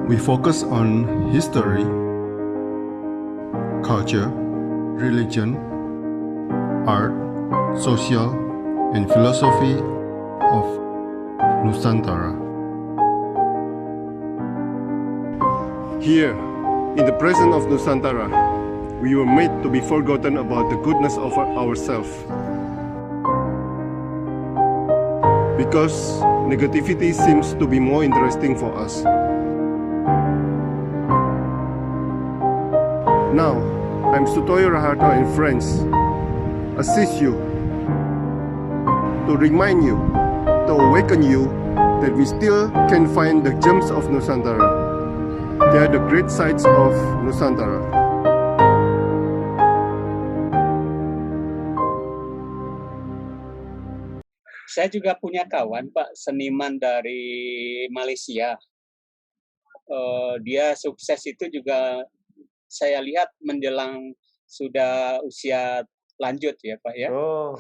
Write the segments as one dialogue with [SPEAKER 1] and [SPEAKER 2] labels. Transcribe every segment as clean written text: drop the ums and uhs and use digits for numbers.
[SPEAKER 1] We focus on history, culture, religion, art, social, and philosophy of Nusantara.
[SPEAKER 2] Here, in the presence of Nusantara, we were made to be forgotten about the goodness of ourselves. Because negativity seems to be more interesting for us. Now, I'm Sutoyo Raharto and friends assist you to remind you, to awaken you that we still can find the gems of Nusantara. They are the great sights of Nusantara.
[SPEAKER 3] Saya juga punya kawan, Pak, seniman dari Malaysia. Dia sukses itu juga saya lihat menjelang sudah usia lanjut ya, Pak ya.
[SPEAKER 2] Oh.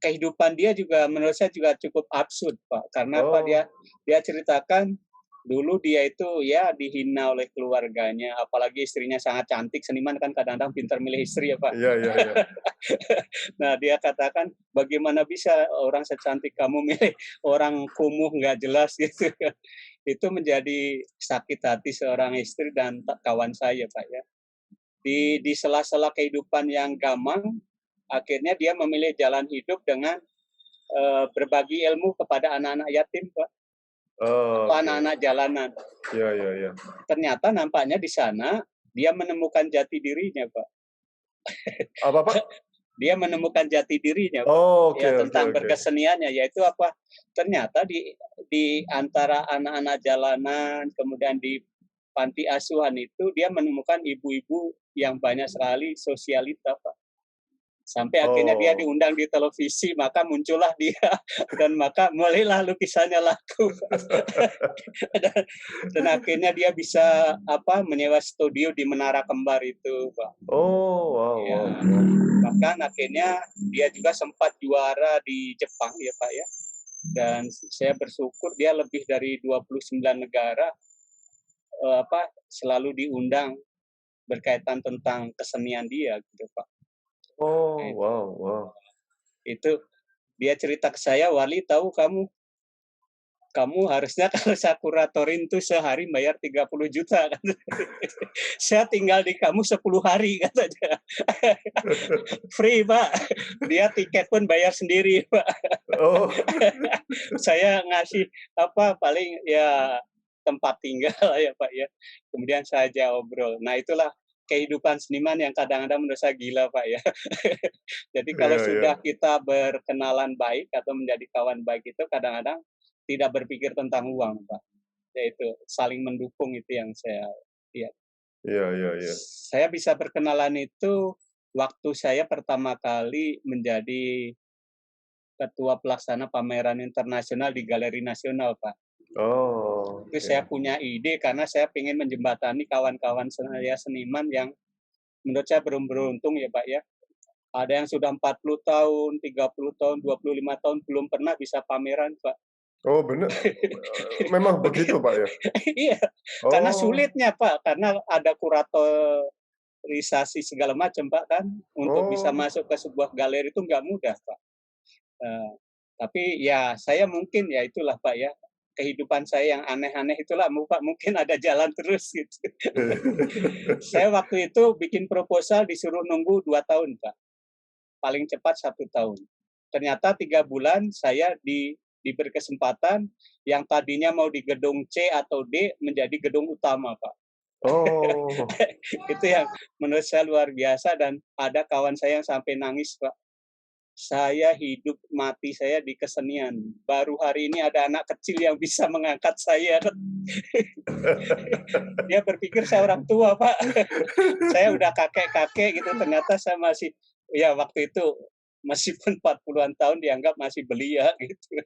[SPEAKER 3] Kehidupan dia juga menurut saya juga cukup absurd, Pak. Karena apa, dia ceritakan dulu dia itu ya dihina oleh keluarganya, apalagi istrinya sangat cantik. Seniman kan kadang-kadang pintar milih istri ya, Pak.
[SPEAKER 2] Iya.
[SPEAKER 3] Nah, dia katakan, bagaimana bisa orang secantik kamu milih orang kumuh nggak jelas gitu. Itu menjadi sakit hati seorang istri dan kawan saya, Pak ya. Di sela-sela kehidupan yang gamang, akhirnya dia memilih jalan hidup dengan berbagi ilmu kepada anak-anak yatim, Pak. Atau anak-anak jalanan.
[SPEAKER 2] Iya.
[SPEAKER 3] Ternyata nampaknya di sana dia menemukan jati dirinya, Pak.
[SPEAKER 2] Apa, Pak?
[SPEAKER 3] Dia menemukan jati dirinya, Pak. Tentang berkeseniannya, yaitu apa? Ternyata di antara anak-anak jalanan, kemudian di panti asuhan itu dia menemukan ibu-ibu yang banyak sekali sosialita, Pak. Sampai akhirnya dia diundang di televisi, maka muncullah dia dan maka mulailah lukisannya laku. dan akhirnya dia bisa menyewa studio di Menara Kembar itu, Pak.
[SPEAKER 2] Wow.
[SPEAKER 3] Bahkan akhirnya dia juga sempat juara di Jepang ya, Pak ya. Dan saya bersyukur dia lebih dari 29 negara selalu diundang berkaitan tentang kesenian dia gitu, Pak.
[SPEAKER 2] Wow.
[SPEAKER 3] Itu dia cerita ke saya, Wali, tahu kamu harusnya kalau saya kuratorin tuh sehari bayar 30 juta kan. Saya tinggal di kamu 10 hari katanya. Free, Pak. Dia tiket pun bayar sendiri, Pak. Saya ngasih paling ya tempat tinggal ya, Pak ya. Kemudian saya ajak obrol. Nah, itulah kehidupan seniman yang kadang-kadang menurut saya gila, Pak ya. Jadi kalau sudah kita berkenalan baik atau menjadi kawan baik itu kadang-kadang tidak berpikir tentang uang, Pak. Yaitu saling mendukung, itu yang saya lihat.
[SPEAKER 2] Iya.
[SPEAKER 3] Saya bisa berkenalan itu waktu saya pertama kali menjadi ketua pelaksana pameran internasional di Galeri Nasional, Pak. Itu saya punya ide karena saya ingin menjembatani kawan-kawan saya seniman yang menurut saya belum beruntung ya, Pak ya. Ada yang sudah 40 tahun, 30 tahun, 25 tahun belum pernah bisa pameran, Pak.
[SPEAKER 2] Oh, benar. Memang begitu, Pak ya?
[SPEAKER 3] Iya, karena sulitnya, Pak, karena ada kuratorisasi segala macam, Pak, kan. Untuk bisa masuk ke sebuah galeri itu nggak mudah, Pak. Tapi ya saya mungkin ya itulah, Pak ya. Kehidupan saya yang aneh-aneh itulah, Pak, mungkin ada jalan terus gitu. Saya waktu itu bikin proposal disuruh nunggu 2 tahun, Pak. Paling cepat 1 tahun. Ternyata 3 bulan saya diberi kesempatan yang tadinya mau di gedung C atau D menjadi gedung utama, Pak. Itu yang menurut saya luar biasa dan ada kawan saya yang sampai nangis, Pak. Saya hidup mati saya di kesenian. Baru hari ini ada anak kecil yang bisa mengangkat saya. Dia berpikir saya orang tua, Pak. Saya udah kakek-kakek gitu. Ternyata saya masih, ya waktu itu meskipun 40-an tahun dianggap masih belia gitu.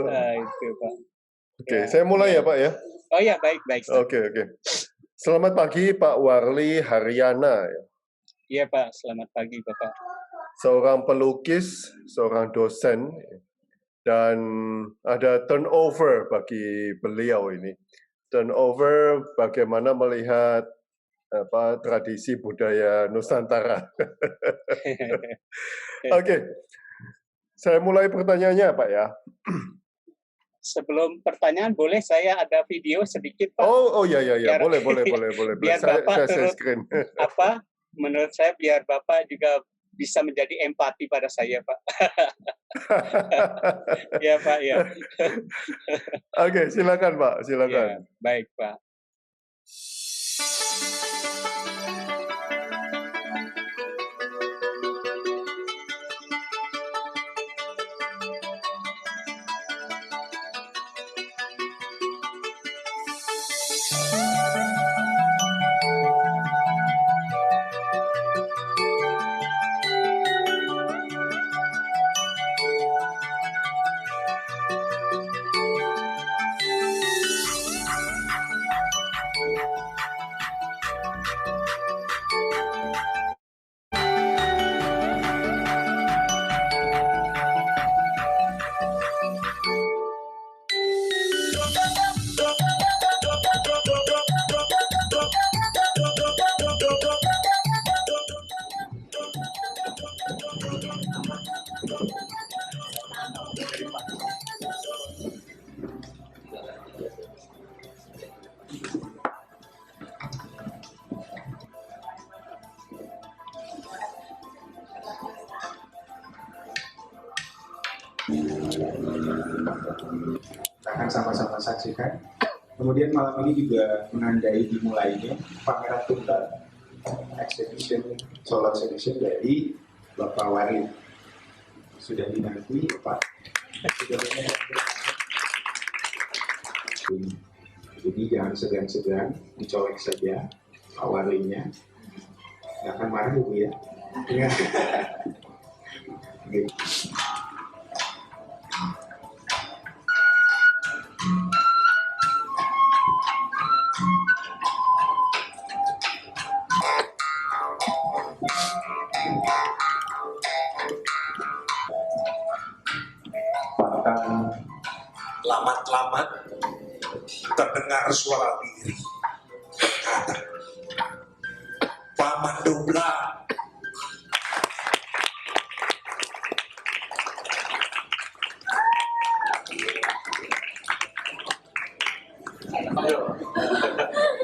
[SPEAKER 3] Nah, itu, Pak.
[SPEAKER 2] Oke, saya mulai ya, Pak ya.
[SPEAKER 3] Oh ya, baik.
[SPEAKER 2] Oke. Selamat pagi, Pak Warli Haryana.
[SPEAKER 3] Iya, Pak. Selamat pagi, Bapak.
[SPEAKER 2] Seorang pelukis, seorang dosen, dan ada turnover bagi beliau ini. turnover bagaimana melihat tradisi budaya Nusantara. Oke. Saya mulai pertanyaannya, Pak ya.
[SPEAKER 3] Sebelum pertanyaan, boleh saya ada video sedikit, Pak?
[SPEAKER 2] Oh ya, boleh.
[SPEAKER 3] Biar Bapak
[SPEAKER 2] saya screen.
[SPEAKER 3] Menurut saya biar Bapak juga bisa menjadi empati pada saya, Pak. Ya, Pak, ya.
[SPEAKER 2] Oke, silakan, Pak, silakan.
[SPEAKER 3] Ya, baik, Pak.
[SPEAKER 4] Kita akan sama-sama saksikan. Kemudian malam ini juga menandai dimulainya pameran tunggal exhibition solar exhibition dari Bapak Warid. Sudah dinanti Pak. Sudah banyak yang jadi jangan segan-segan, dicolek saja Pak Waridnya. Nggak akan marah Bu ya. Gitu.
[SPEAKER 5] Lamat-lamat terdengar suara diri kata Paman Dobla.
[SPEAKER 6] Ayo,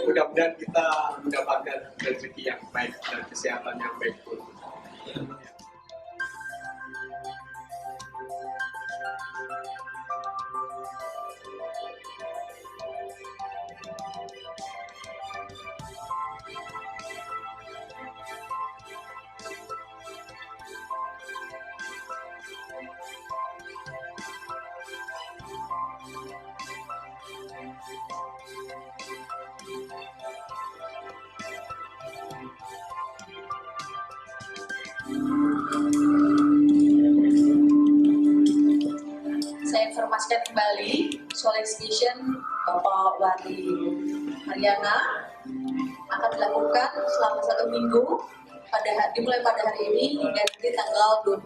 [SPEAKER 6] mudah-mudahan kita mendapatkan rezeki yang baik dan kesehatan yang baik.
[SPEAKER 7] Saya informasikan kembali soal exhibition Bapak Wali Mariana akan dilakukan selama 1 minggu dimulai pada hari ini hingga nanti tanggal 21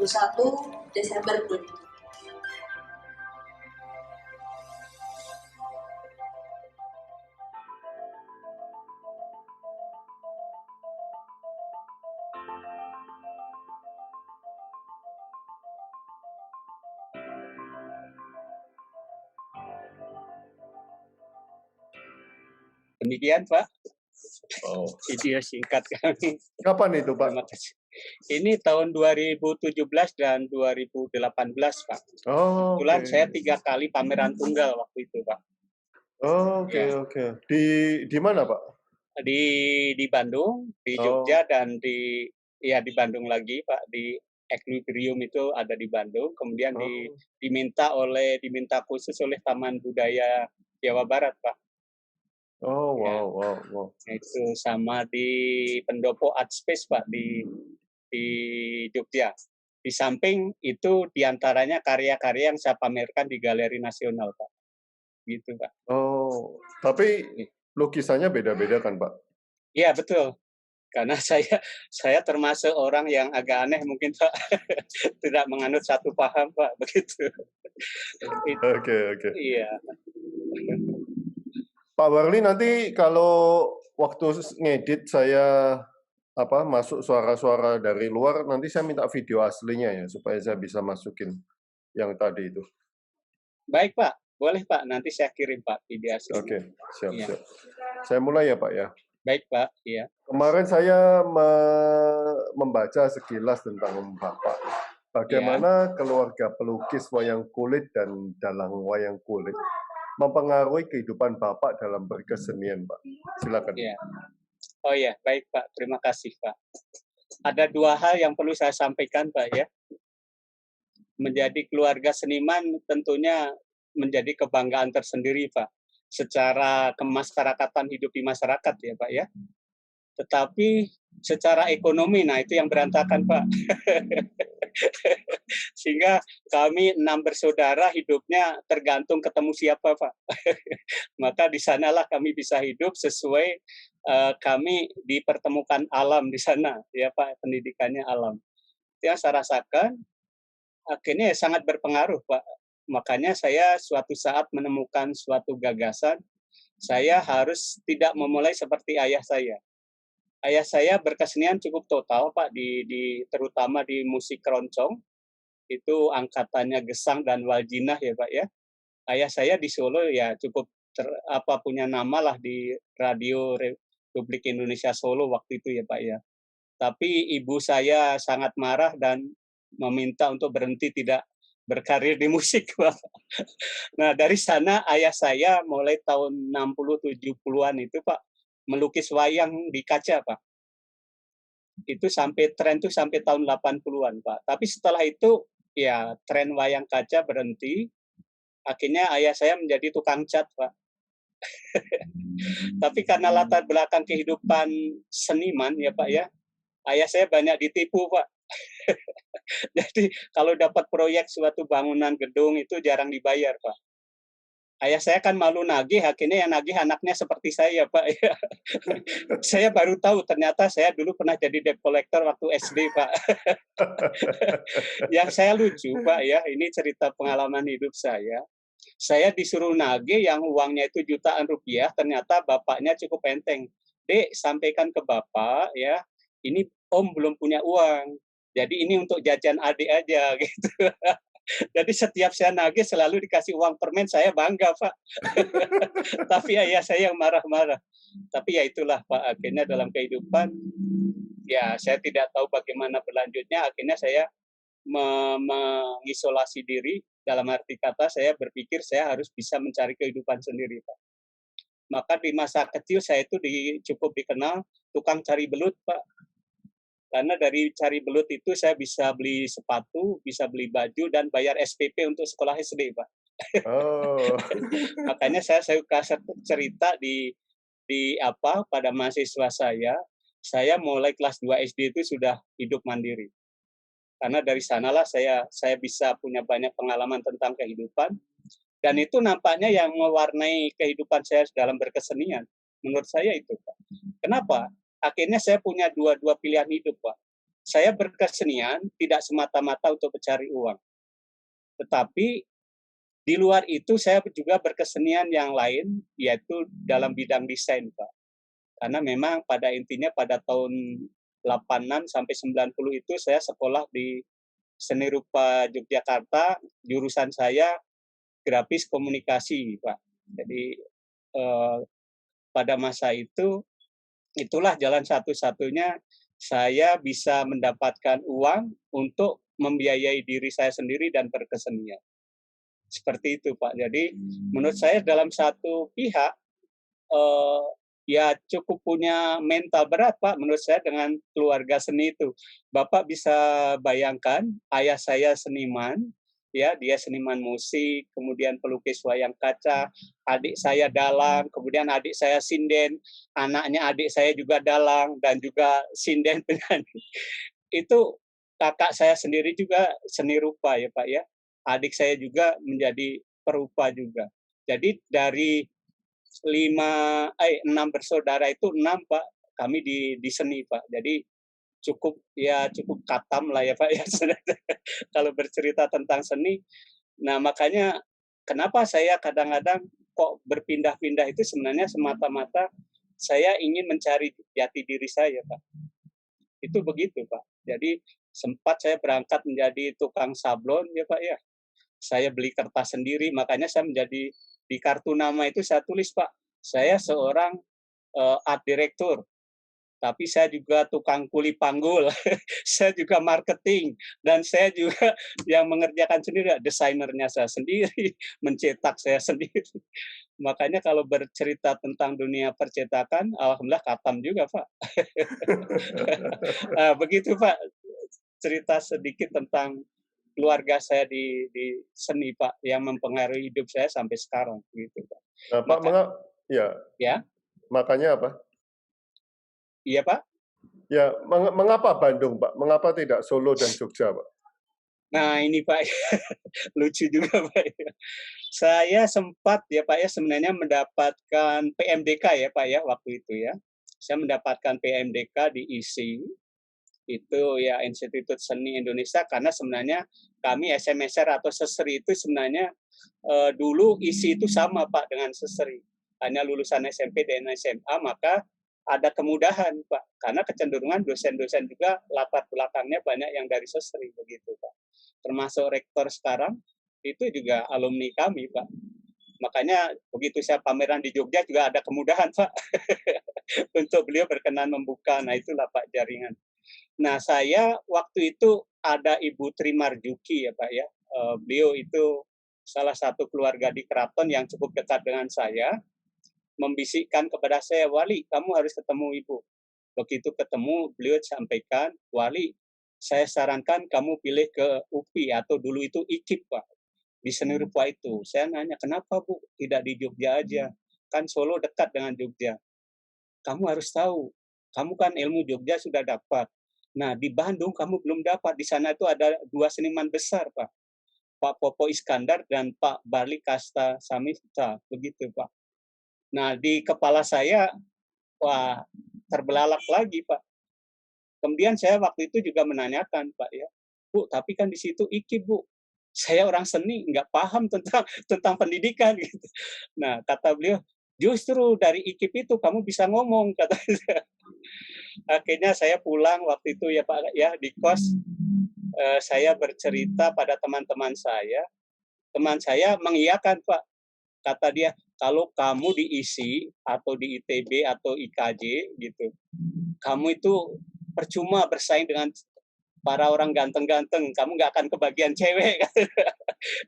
[SPEAKER 7] Desember 2020.
[SPEAKER 3] Demikian, Pak.
[SPEAKER 2] Oh.
[SPEAKER 3] Video singkat kami.
[SPEAKER 2] Kapan itu, Pak?
[SPEAKER 3] Terima kasih. Ini tahun 2017 dan 2018, Pak.
[SPEAKER 2] Oh,
[SPEAKER 3] Kebetulan
[SPEAKER 2] okay.
[SPEAKER 3] saya 3 kali pameran tunggal waktu itu, Pak.
[SPEAKER 2] Oh, oke. Di mana, Pak?
[SPEAKER 3] Di Bandung, di Jogja, dan di Bandung lagi, Pak. Di Equilibrium itu ada di Bandung. Kemudian diminta khusus oleh Taman Budaya Jawa Barat, Pak.
[SPEAKER 2] Oh,
[SPEAKER 3] Ya.
[SPEAKER 2] wow.
[SPEAKER 3] Itu sama di Pendopo Art Space, Pak, di Jogja. Di samping itu diantaranya karya-karya yang saya pamerkan di Galeri Nasional, Pak. Gitu, Pak.
[SPEAKER 2] Oh, tapi lukisannya beda-beda kan, Pak?
[SPEAKER 3] Iya, betul. Karena saya termasuk orang yang agak aneh mungkin, Pak. Tidak menganut satu paham, Pak, begitu.
[SPEAKER 2] Oke.
[SPEAKER 3] Iya.
[SPEAKER 2] Pak Warli, nanti kalau waktu ngedit saya masuk suara-suara dari luar, nanti saya minta video aslinya ya supaya saya bisa masukin yang tadi itu.
[SPEAKER 3] Baik Pak, boleh Pak. Nanti saya kirim Pak video aslinya.
[SPEAKER 2] Oke, siap,
[SPEAKER 3] Iya.
[SPEAKER 2] siap. Saya mulai ya Pak ya.
[SPEAKER 3] Baik Pak, iya.
[SPEAKER 2] Kemarin saya membaca sekilas tentang Bapak. Bagaimana keluarga pelukis wayang kulit dan dalang wayang kulit mempengaruhi kehidupan Bapak dalam berkesenian, Pak. Silakan.
[SPEAKER 3] Iya. Oh ya, baik Pak. Terima kasih Pak. Ada dua hal yang perlu saya sampaikan Pak ya. Menjadi keluarga seniman tentunya menjadi kebanggaan tersendiri Pak. Secara kemasyarakatan, hidup di masyarakat ya Pak ya. Tetapi secara ekonomi, nah itu yang berantakan Pak. Sehingga kami 6 bersaudara hidupnya tergantung ketemu siapa Pak. Maka di sanalah kami bisa hidup sesuai kami dipertemukan alam di sana ya Pak, pendidikannya alam. Itu yang saya rasakan akhirnya sangat berpengaruh Pak. Makanya saya suatu saat menemukan suatu gagasan, saya harus tidak memulai seperti ayah saya. Ayah saya berkesenian cukup total Pak, terutama di musik keroncong, itu angkatannya gesang dan waljinah ya Pak ya. Ayah saya di Solo ya cukup punya nama lah di Radio Republik Indonesia Solo waktu itu ya Pak ya. Tapi ibu saya sangat marah dan meminta untuk berhenti tidak berkarir di musik Pak. Nah dari sana ayah saya mulai tahun 60-70-an itu Pak, melukis wayang di kaca Pak. Itu tren tuh sampai tahun 80-an Pak. Tapi setelah itu ya tren wayang kaca berhenti. Akhirnya ayah saya menjadi tukang cat Pak. Tapi karena latar belakang kehidupan seniman ya Pak ya, ayah saya banyak ditipu Pak. Jadi kalau dapat proyek suatu bangunan gedung itu jarang dibayar Pak. Ayah saya kan malu nagih, akhirnya yang nagih anaknya seperti saya Pak. Saya baru tahu ternyata saya dulu pernah jadi debt collector waktu SD Pak. Yang saya lucu Pak ya, ini cerita pengalaman hidup saya. Saya disuruh nagih yang uangnya itu jutaan rupiah, ternyata bapaknya cukup enteng. Dek, sampaikan ke bapak ya, ini om belum punya uang. Jadi ini untuk jajan adik aja gitu. Jadi setiap saya nagih selalu dikasih uang permen, saya bangga Pak. Tapi ayah saya yang marah-marah. Tapi ya itulah Pak, akhirnya dalam kehidupan, ya saya tidak tahu bagaimana berlanjutnya, akhirnya saya mengisolasi diri, dalam arti kata saya berpikir saya harus bisa mencari kehidupan sendiri Pak. Maka di masa kecil saya itu cukup dikenal tukang cari belut Pak. Karena dari cari belut itu saya bisa beli sepatu, bisa beli baju, dan bayar SPP untuk sekolah SD, Pak.
[SPEAKER 2] Oh.
[SPEAKER 3] Makanya saya suka cerita pada mahasiswa saya mulai kelas 2 SD itu sudah hidup mandiri. Karena dari sanalah saya bisa punya banyak pengalaman tentang kehidupan, dan itu nampaknya yang mewarnai kehidupan saya dalam berkesenian. Menurut saya itu, Pak. Kenapa? Akhirnya saya punya dua pilihan hidup, Pak. Saya berkesenian tidak semata-mata untuk mencari uang. Tetapi di luar itu saya juga berkesenian yang lain, yaitu dalam bidang desain, Pak. Karena memang pada intinya pada tahun 86 sampai 90 itu saya sekolah di Seni Rupa Yogyakarta, jurusan saya grafis komunikasi, Pak. Jadi pada masa itu, itulah jalan satu-satunya saya bisa mendapatkan uang untuk membiayai diri saya sendiri dan berkesenian. Seperti itu Pak. Jadi menurut saya dalam satu pihak ya cukup punya mental berat Pak menurut saya dengan keluarga seni itu. Bapak bisa bayangkan ayah saya seniman, ya dia seniman musik, kemudian pelukis wayang kaca, adik saya dalang, kemudian adik saya sinden, anaknya adik saya juga dalang dan juga sinden penyanyi. Itu kakak saya sendiri juga seni rupa ya Pak ya. Adik saya juga menjadi perupa juga. Jadi dari 6 bersaudara itu 6 Pak, kami di seni Pak. Jadi cukup katam lah ya Pak ya kalau bercerita tentang seni. Nah makanya kenapa saya kadang-kadang kok berpindah-pindah itu sebenarnya semata-mata saya ingin mencari jati diri saya, Pak. Itu begitu, Pak. Jadi sempat saya berangkat menjadi tukang sablon, ya Pak ya. Saya beli kertas sendiri, makanya saya menjadi di kartu nama itu saya tulis, Pak, saya seorang art director, tapi saya juga tukang kuli panggul, saya juga marketing, dan saya juga yang mengerjakan sendiri, desainernya saya sendiri, mencetak saya sendiri. Makanya kalau bercerita tentang dunia percetakan, alhamdulillah katam juga, Pak. Begitu, Pak, cerita sedikit tentang keluarga saya di seni, Pak, yang mempengaruhi hidup saya sampai sekarang, gitu, Pak.
[SPEAKER 2] Nah, Pak,
[SPEAKER 3] Ya,
[SPEAKER 2] makanya apa?
[SPEAKER 3] iya, Pak.
[SPEAKER 2] Ya, mengapa Bandung, Pak? Mengapa tidak Solo dan Jogja, Pak?
[SPEAKER 3] Nah, ini Pak, lucu juga Pak. Saya sempat ya Pak ya sebenarnya mendapatkan PMDK ya Pak ya waktu itu ya. Saya mendapatkan PMDK di ISI, itu ya Institut Seni Indonesia, karena sebenarnya kami SMSR atau Sesri itu sebenarnya dulu ISI itu sama Pak dengan Sesri. Hanya lulusan SMP dan SMA, maka ada kemudahan Pak, karena kecenderungan dosen-dosen juga latar belakangnya banyak yang dari Sesri begitu Pak. Termasuk rektor sekarang itu juga alumni kami Pak. Makanya begitu saya pameran di Jogja juga ada kemudahan Pak untuk beliau berkenan membuka. Nah itulah Pak jaringan. Nah saya waktu itu ada Ibu Tri Marjuki ya Pak ya. Beliau itu salah satu keluarga di keraton yang cukup dekat dengan saya. Membisikkan kepada saya, Wali, kamu harus ketemu Ibu. Begitu ketemu, beliau sampaikan, Wali, saya sarankan kamu pilih ke UPI atau dulu itu IKIP, Pak. Di seni rupa itu. Saya nanya, kenapa Bu? Tidak di Jogja aja. Kan Solo dekat dengan Jogja. Kamu harus tahu, kamu kan ilmu Jogja sudah dapat. Nah, di Bandung kamu belum dapat. Di sana itu ada dua seniman besar, Pak. Pak Popo Iskandar dan Pak Barli Kasta Samita. Begitu, Pak. Nah, di kepala saya, wah, terbelalak lagi, Pak. Kemudian saya waktu itu juga menanyakan, Pak, ya, Bu, tapi kan di situ IKIP, Bu. Saya orang seni, nggak paham tentang pendidikan, gitu. Nah, kata beliau, justru dari IKIP itu kamu bisa ngomong, kata saya. Akhirnya saya pulang waktu itu, ya Pak, ya, di kos, saya bercerita pada teman-teman saya. Teman saya mengiyakan, Pak. Kata dia, kalau kamu di ISI atau di ITB atau IKJ gitu, kamu itu percuma bersaing dengan para orang ganteng-ganteng, kamu nggak akan kebagian cewek.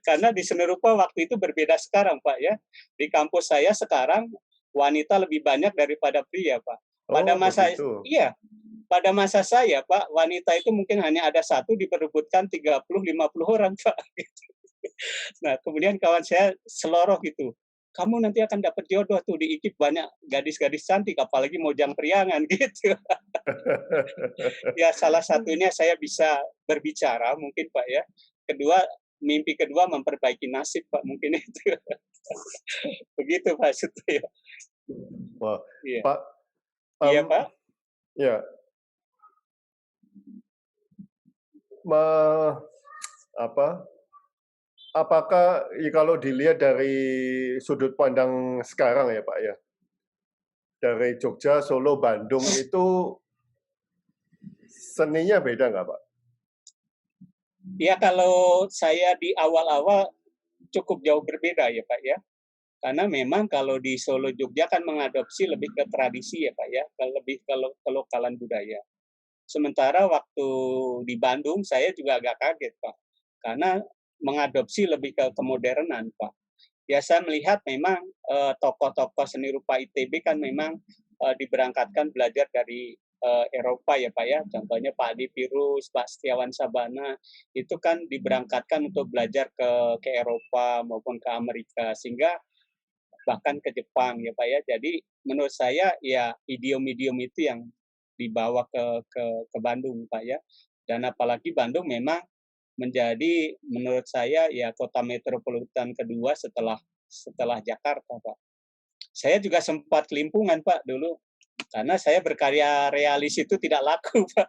[SPEAKER 3] Karena di seni rupa waktu itu berbeda sekarang, Pak ya. Di kampus saya sekarang wanita lebih banyak daripada pria, Pak. Pada masa iya, pada masa saya, Pak, wanita itu mungkin hanya ada satu diperebutkan 30-50 orang, Pak. Nah, kemudian kawan saya seloroh gitu. Kamu nanti akan dapat jodoh tuh di IKIP, banyak gadis-gadis cantik, apalagi mojang priangan gitu. Ya salah satunya saya bisa berbicara mungkin Pak ya. Kedua, mimpi kedua memperbaiki nasib Pak, mungkin itu. Begitu Pak Sutoyo.
[SPEAKER 2] Wah,
[SPEAKER 3] iya.
[SPEAKER 2] Pak.
[SPEAKER 3] Iya Pak.
[SPEAKER 2] Ya. Apakah kalau dilihat dari sudut pandang sekarang ya Pak ya, dari Jogja, Solo, Bandung itu seninya beda nggak Pak?
[SPEAKER 3] Ya kalau saya di awal-awal cukup jauh berbeda ya Pak ya. Karena memang kalau di Solo, Jogja kan mengadopsi lebih ke tradisi ya Pak ya, lebih ke kelokalan budaya. Sementara waktu di Bandung saya juga agak kaget Pak, karena mengadopsi lebih ke kemodernan, Pak. Ya saya melihat memang tokoh-tokoh seni rupa ITB kan memang diberangkatkan belajar dari Eropa ya Pak ya. Contohnya Pak Adi Pirus, Pak Setiawan Sabana, itu kan diberangkatkan untuk belajar ke Eropa maupun ke Amerika, sehingga bahkan ke Jepang ya Pak ya. Jadi menurut saya ya idiom-idiom itu yang dibawa ke Bandung Pak ya. Dan apalagi Bandung memang menjadi menurut saya ya kota metropolitan kedua setelah Jakarta, Pak. Saya juga sempat kelimpungan, Pak, dulu. Karena saya berkarya realis itu tidak laku, Pak.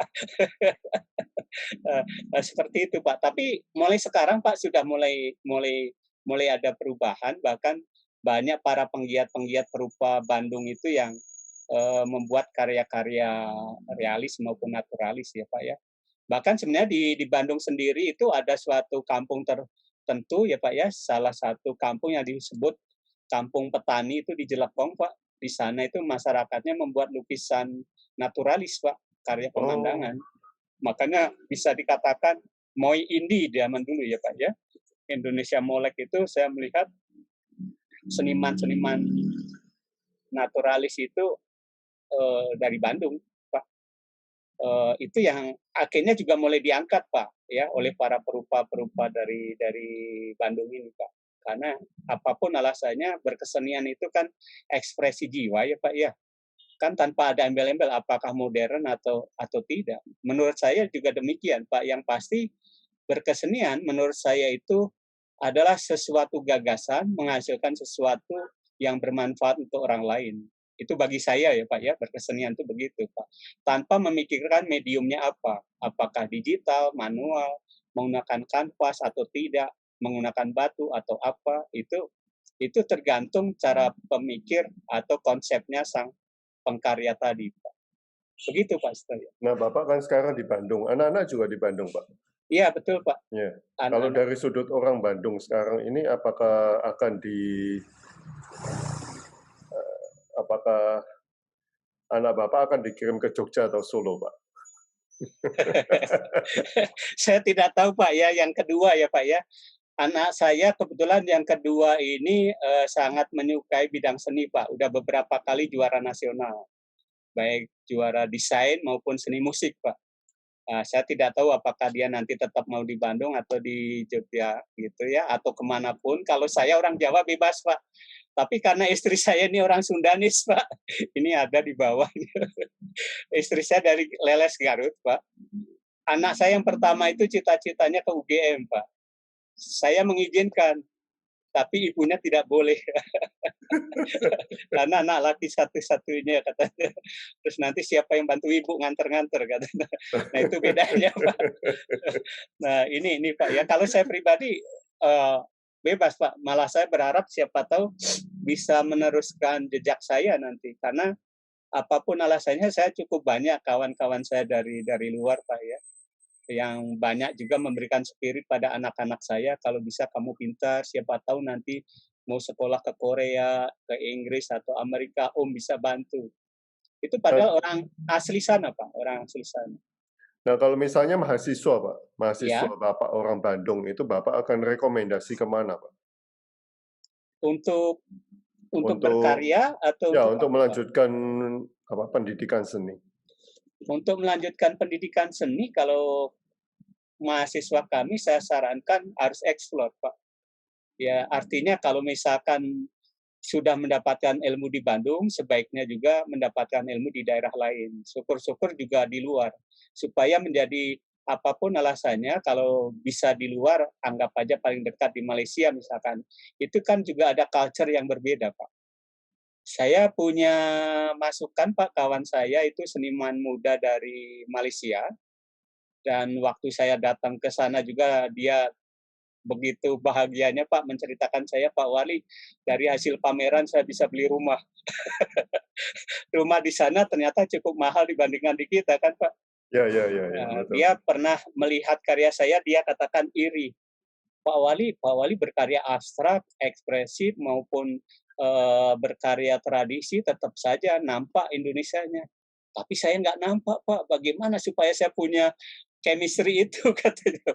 [SPEAKER 3] Seperti itu, Pak. Tapi mulai sekarang, Pak, sudah mulai ada perubahan. Bahkan banyak para penggiat-penggiat perupa Bandung itu yang membuat karya-karya realis maupun naturalis ya Pak ya. Bahkan sebenarnya di Bandung sendiri itu ada suatu kampung tertentu ya Pak ya, salah satu kampung yang disebut Kampung Petani itu di Jelekong Pak. Di sana itu masyarakatnya membuat lukisan naturalis Pak, karya pemandangan. Makanya bisa dikatakan Moi Indie zaman dulu ya Pak ya. Indonesia Molek itu saya melihat seniman-seniman naturalis itu dari Bandung Pak. Itu yang akhirnya juga mulai diangkat Pak ya oleh para perupa-perupa dari Bandung ini Pak. Karena apapun alasannya berkesenian itu kan ekspresi jiwa ya Pak ya. Kan tanpa ada embel-embel apakah modern atau tidak. Menurut saya juga demikian Pak. Yang pasti berkesenian menurut saya itu adalah sesuatu gagasan menghasilkan sesuatu yang bermanfaat untuk orang lain. Itu bagi saya ya Pak ya, berkesenian itu begitu Pak. Tanpa memikirkan mediumnya apa, apakah digital, manual, menggunakan kanvas atau tidak, menggunakan batu atau apa, itu tergantung cara pemikir atau konsepnya sang pengkarya tadi Pak. Begitu Pak Setia.
[SPEAKER 2] Nah, Bapak kan sekarang di Bandung, anak-anak juga di Bandung, Pak.
[SPEAKER 3] Iya betul Pak.
[SPEAKER 2] Ya. Kalau dari sudut orang Bandung sekarang ini, apakah anak Bapak akan dikirim ke Jogja atau Solo, Pak?
[SPEAKER 3] Saya tidak tahu Pak ya. Yang kedua ya Pak ya, anak saya kebetulan yang kedua ini sangat menyukai bidang seni Pak. Udah beberapa kali juara nasional, baik juara desain maupun seni musik Pak. Saya tidak tahu apakah dia nanti tetap mau di Bandung atau di Jogja gitu ya, atau kemanapun. Kalau saya orang Jawa bebas Pak. Tapi karena istri saya ini orang Sundanis Pak, ini ada di bawah. Istri saya dari Leles Garut Pak. Anak saya yang pertama itu cita-citanya ke UGM Pak. Saya mengizinkan, tapi ibunya tidak boleh. Karena anak laki satu-satunya katanya. Terus nanti siapa yang bantu ibu nganter-nganter katanya. Nah itu bedanya Pak. Nah ini Pak ya, kalau saya pribadi bebas Pak. Malah saya berharap siapa tahu bisa meneruskan jejak saya nanti. Karena apapun alasannya saya cukup banyak kawan-kawan saya dari luar Pak ya. Yang banyak juga memberikan spirit pada anak-anak saya, kalau bisa kamu pintar, siapa tahu nanti mau sekolah ke Korea, ke Inggris atau Amerika, Om bisa bantu. Itu padahal orang asli sana Pak, orang asli sana.
[SPEAKER 2] Nah, kalau misalnya mahasiswa, Pak,
[SPEAKER 3] Ya.
[SPEAKER 2] Bapak orang Bandung, itu Bapak akan rekomendasi kemana, Pak?
[SPEAKER 3] Untuk berkarya atau
[SPEAKER 2] ya, untuk melanjutkan pendidikan seni.
[SPEAKER 3] Untuk melanjutkan pendidikan seni, kalau mahasiswa kami saya sarankan harus eksplor, Pak. Ya, artinya kalau misalkan sudah mendapatkan ilmu di Bandung, sebaiknya juga mendapatkan ilmu di daerah lain. Syukur-syukur juga di luar. Supaya menjadi apapun alasannya, kalau bisa di luar, anggap aja paling dekat di Malaysia misalkan. Itu kan juga ada culture yang berbeda, Pak. Saya punya masukan, Pak, kawan saya itu seniman muda dari Malaysia. Dan waktu saya datang ke sana juga dia begitu bahagianya Pak menceritakan saya, Pak Wali, dari hasil pameran saya bisa beli rumah. Rumah di sana ternyata cukup mahal dibandingkan di kita kan Pak.
[SPEAKER 2] Ya,
[SPEAKER 3] dia pernah melihat karya saya, dia katakan iri. Pak Wali berkarya abstrak, ekspresif maupun berkarya tradisi tetap saja nampak Indonesianya. Tapi saya nggak nampak Pak, bagaimana supaya saya punya chemistry itu katanya.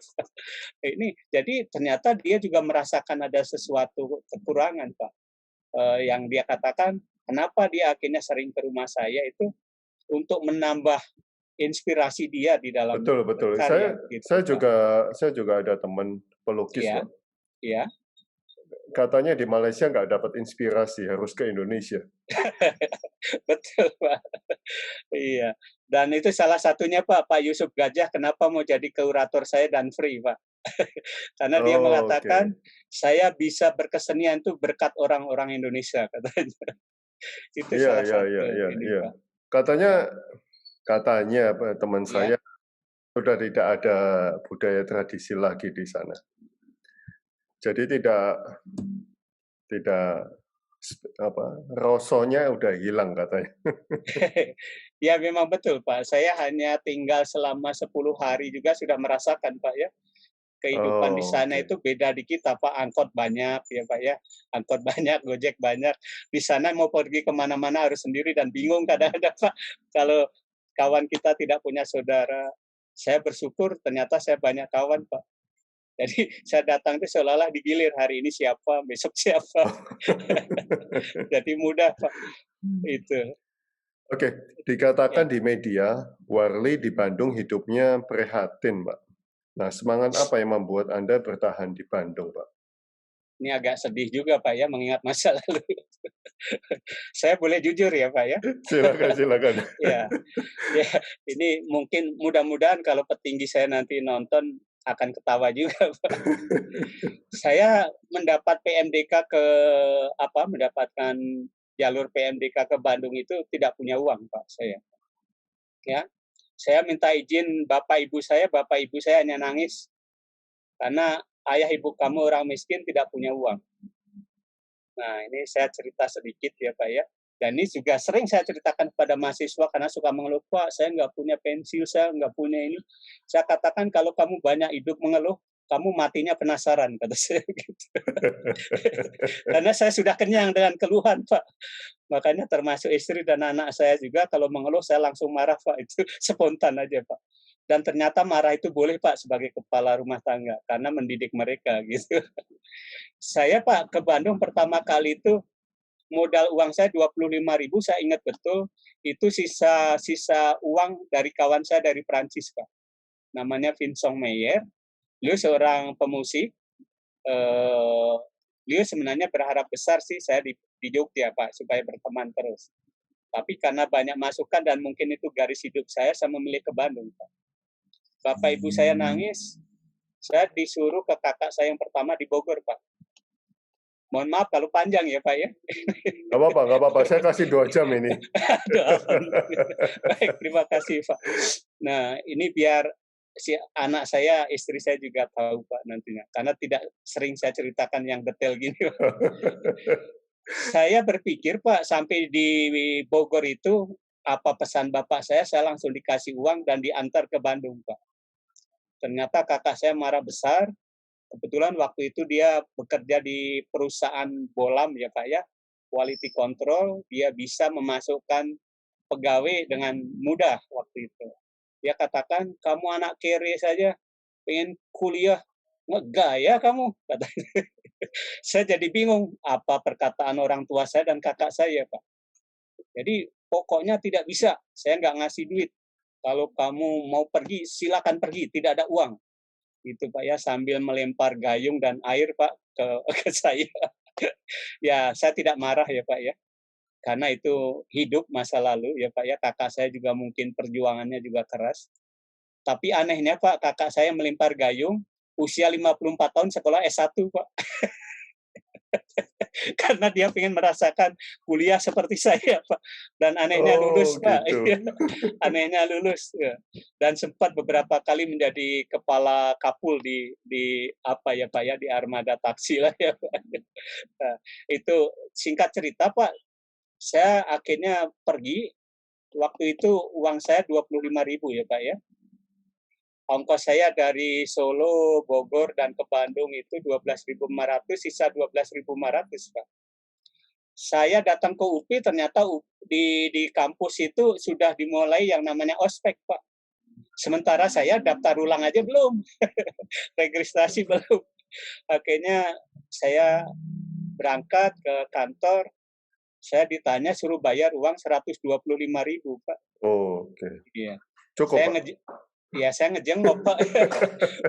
[SPEAKER 3] Ini jadi ternyata dia juga merasakan ada sesuatu kekurangan Pak. Yang dia katakan kenapa dia akhirnya sering ke rumah saya itu untuk menambah inspirasi dia di dalam
[SPEAKER 2] betul.
[SPEAKER 3] Karya,
[SPEAKER 2] saya juga ada teman pelukis
[SPEAKER 3] ya.
[SPEAKER 2] Pak.
[SPEAKER 3] Ya.
[SPEAKER 2] Katanya di Malaysia nggak dapat inspirasi, harus ke Indonesia.
[SPEAKER 3] Betul Pak. Iya. Dan itu salah satunya Pak Yusuf Gajah kenapa mau jadi kurator saya dan free Pak. Karena dia mengatakan saya bisa berkesenian itu berkat orang-orang Indonesia katanya. Itu salah satu.
[SPEAKER 2] Iya. Katanya teman saya sudah tidak ada budaya tradisi lagi di sana. Jadi tidak rosonya udah hilang katanya.
[SPEAKER 3] Ya memang betul Pak, saya hanya tinggal selama 10 hari juga sudah merasakan Pak ya. Kehidupan di
[SPEAKER 2] Oh,
[SPEAKER 3] sana
[SPEAKER 2] oke.
[SPEAKER 3] itu beda di kita Pak, angkot banyak ya Pak ya, angkot banyak, Gojek banyak. Di sana mau pergi kemana-mana harus sendiri dan bingung kadang-kadang Pak, kalau kawan kita tidak punya saudara. Saya bersyukur ternyata saya banyak kawan Pak. Jadi saya datang itu seolah-olah digilir, hari ini siapa, besok siapa. Jadi mudah Pak, itu.
[SPEAKER 2] Oke,
[SPEAKER 3] Ya.
[SPEAKER 2] dikatakan di media, Warli di Bandung hidupnya prihatin, Pak. Nah, semangat apa yang membuat Anda bertahan di Bandung, Pak?
[SPEAKER 3] Ini agak sedih juga Pak ya, mengingat masa lalu. Saya boleh jujur ya Pak ya?
[SPEAKER 2] Silakan, silakan.
[SPEAKER 3] Ya, ya, ini mungkin mudah-mudahan kalau petinggi saya nanti nonton akan ketawa juga Pak. Saya mendapat PMDK mendapatkan jalur PMDK ke Bandung itu tidak punya uang Pak saya. Ya, saya minta izin bapak ibu saya hanya nangis karena ayah ibu kamu orang miskin tidak punya uang. Nah, ini saya cerita sedikit ya Pak ya. Dan ini juga sering saya ceritakan kepada mahasiswa karena suka mengeluh, Pak, saya nggak punya pensil, saya nggak punya ini. Saya katakan kalau kamu banyak hidup mengeluh, kamu matinya penasaran, kata saya gitu. Karena saya sudah kenyang dengan keluhan, Pak. Makanya termasuk istri dan anak saya juga kalau mengeluh saya langsung marah, Pak. Itu spontan aja, Pak. Dan ternyata marah itu boleh, Pak, sebagai kepala rumah tangga karena mendidik mereka gitu. Saya Pak ke Bandung pertama kali itu modal uang saya 25.000, saya ingat betul, itu sisa uang dari kawan saya dari Prancis, Pak. Namanya Vincent Meyer. Beliau seorang pemusik. Beliau sebenarnya berharap besar sih saya di Jogja, Pak, supaya berteman terus. Tapi karena banyak masukan dan mungkin itu garis hidup saya memilih ke Bandung, Pak. Bapak ibu saya nangis, saya disuruh ke kakak saya yang pertama di Bogor, Pak. Mohon maaf kalau panjang ya Pak ya.
[SPEAKER 2] Nggak apa-apa. Saya kasih 2 jam ini.
[SPEAKER 3] Baik, terima kasih Pak. Nah, ini biar si anak saya, istri saya juga tahu Pak nantinya. Karena tidak sering saya ceritakan yang detail gini. Saya berpikir Pak, sampai di Bogor itu, apa pesan bapak saya langsung dikasih uang dan diantar ke Bandung Pak. Ternyata kakak saya marah besar. Kebetulan waktu itu dia bekerja di perusahaan bolam ya Pak ya, quality control, dia bisa memasukkan pegawai dengan mudah waktu itu. Dia katakan, kamu anak kere saja, pengen kuliah, ngegaya kamu, katanya. Saya jadi bingung, apa perkataan orang tua saya dan kakak saya Pak. Jadi pokoknya tidak bisa, saya nggak ngasih duit. Kalau kamu mau pergi, silakan pergi, tidak ada uang. Itu Pak ya, sambil melempar gayung dan air Pak ke saya. Ya, saya tidak marah ya Pak ya, karena itu hidup masa lalu ya Pak ya, kakak saya juga mungkin perjuangannya juga keras. Tapi anehnya Pak, kakak saya melempar gayung, usia 54 tahun sekolah S1 Pak. Karena dia ingin merasakan kuliah seperti saya Pak. Dan anehnya lulus Pak.
[SPEAKER 2] Gitu.
[SPEAKER 3] Anehnya lulus ya. Dan sempat beberapa kali menjadi kepala kapul di apa ya Pak ya, di armada taksi lah ya Pak. Nah, itu singkat cerita Pak, saya akhirnya pergi. Waktu itu uang saya 25.000 ya Pak ya. Ongkos saya dari Solo, Bogor, dan ke Bandung itu 12.500, sisa 12.500 Pak. Saya datang ke UPI, ternyata di kampus itu sudah dimulai yang namanya ospek Pak. Sementara saya daftar ulang aja belum, registrasi belum. Akhirnya saya berangkat ke kantor, saya ditanya suruh bayar uang 125.000 Pak.
[SPEAKER 2] Oh, oke.
[SPEAKER 3] Iya.
[SPEAKER 2] Cukup
[SPEAKER 3] Saya
[SPEAKER 2] Pak.
[SPEAKER 3] saya ngejengok Pak.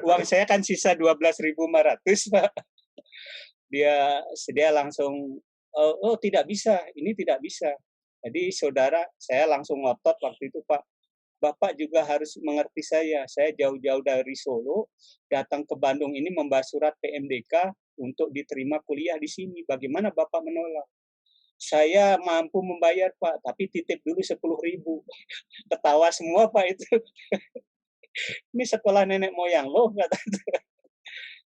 [SPEAKER 3] Uang saya kan sisa 12.500 Pak. Dia langsung, oh tidak bisa, ini tidak bisa. Jadi saudara, saya langsung ngotot waktu itu Pak. Bapak juga harus mengerti saya jauh-jauh dari Solo, datang ke Bandung ini membawa surat PMDK untuk diterima kuliah di sini. Bagaimana Bapak menolak? Saya mampu membayar Pak, tapi titip dulu 10.000. Ketawa semua Pak itu. Ini sekolah nenek moyang loh, kata.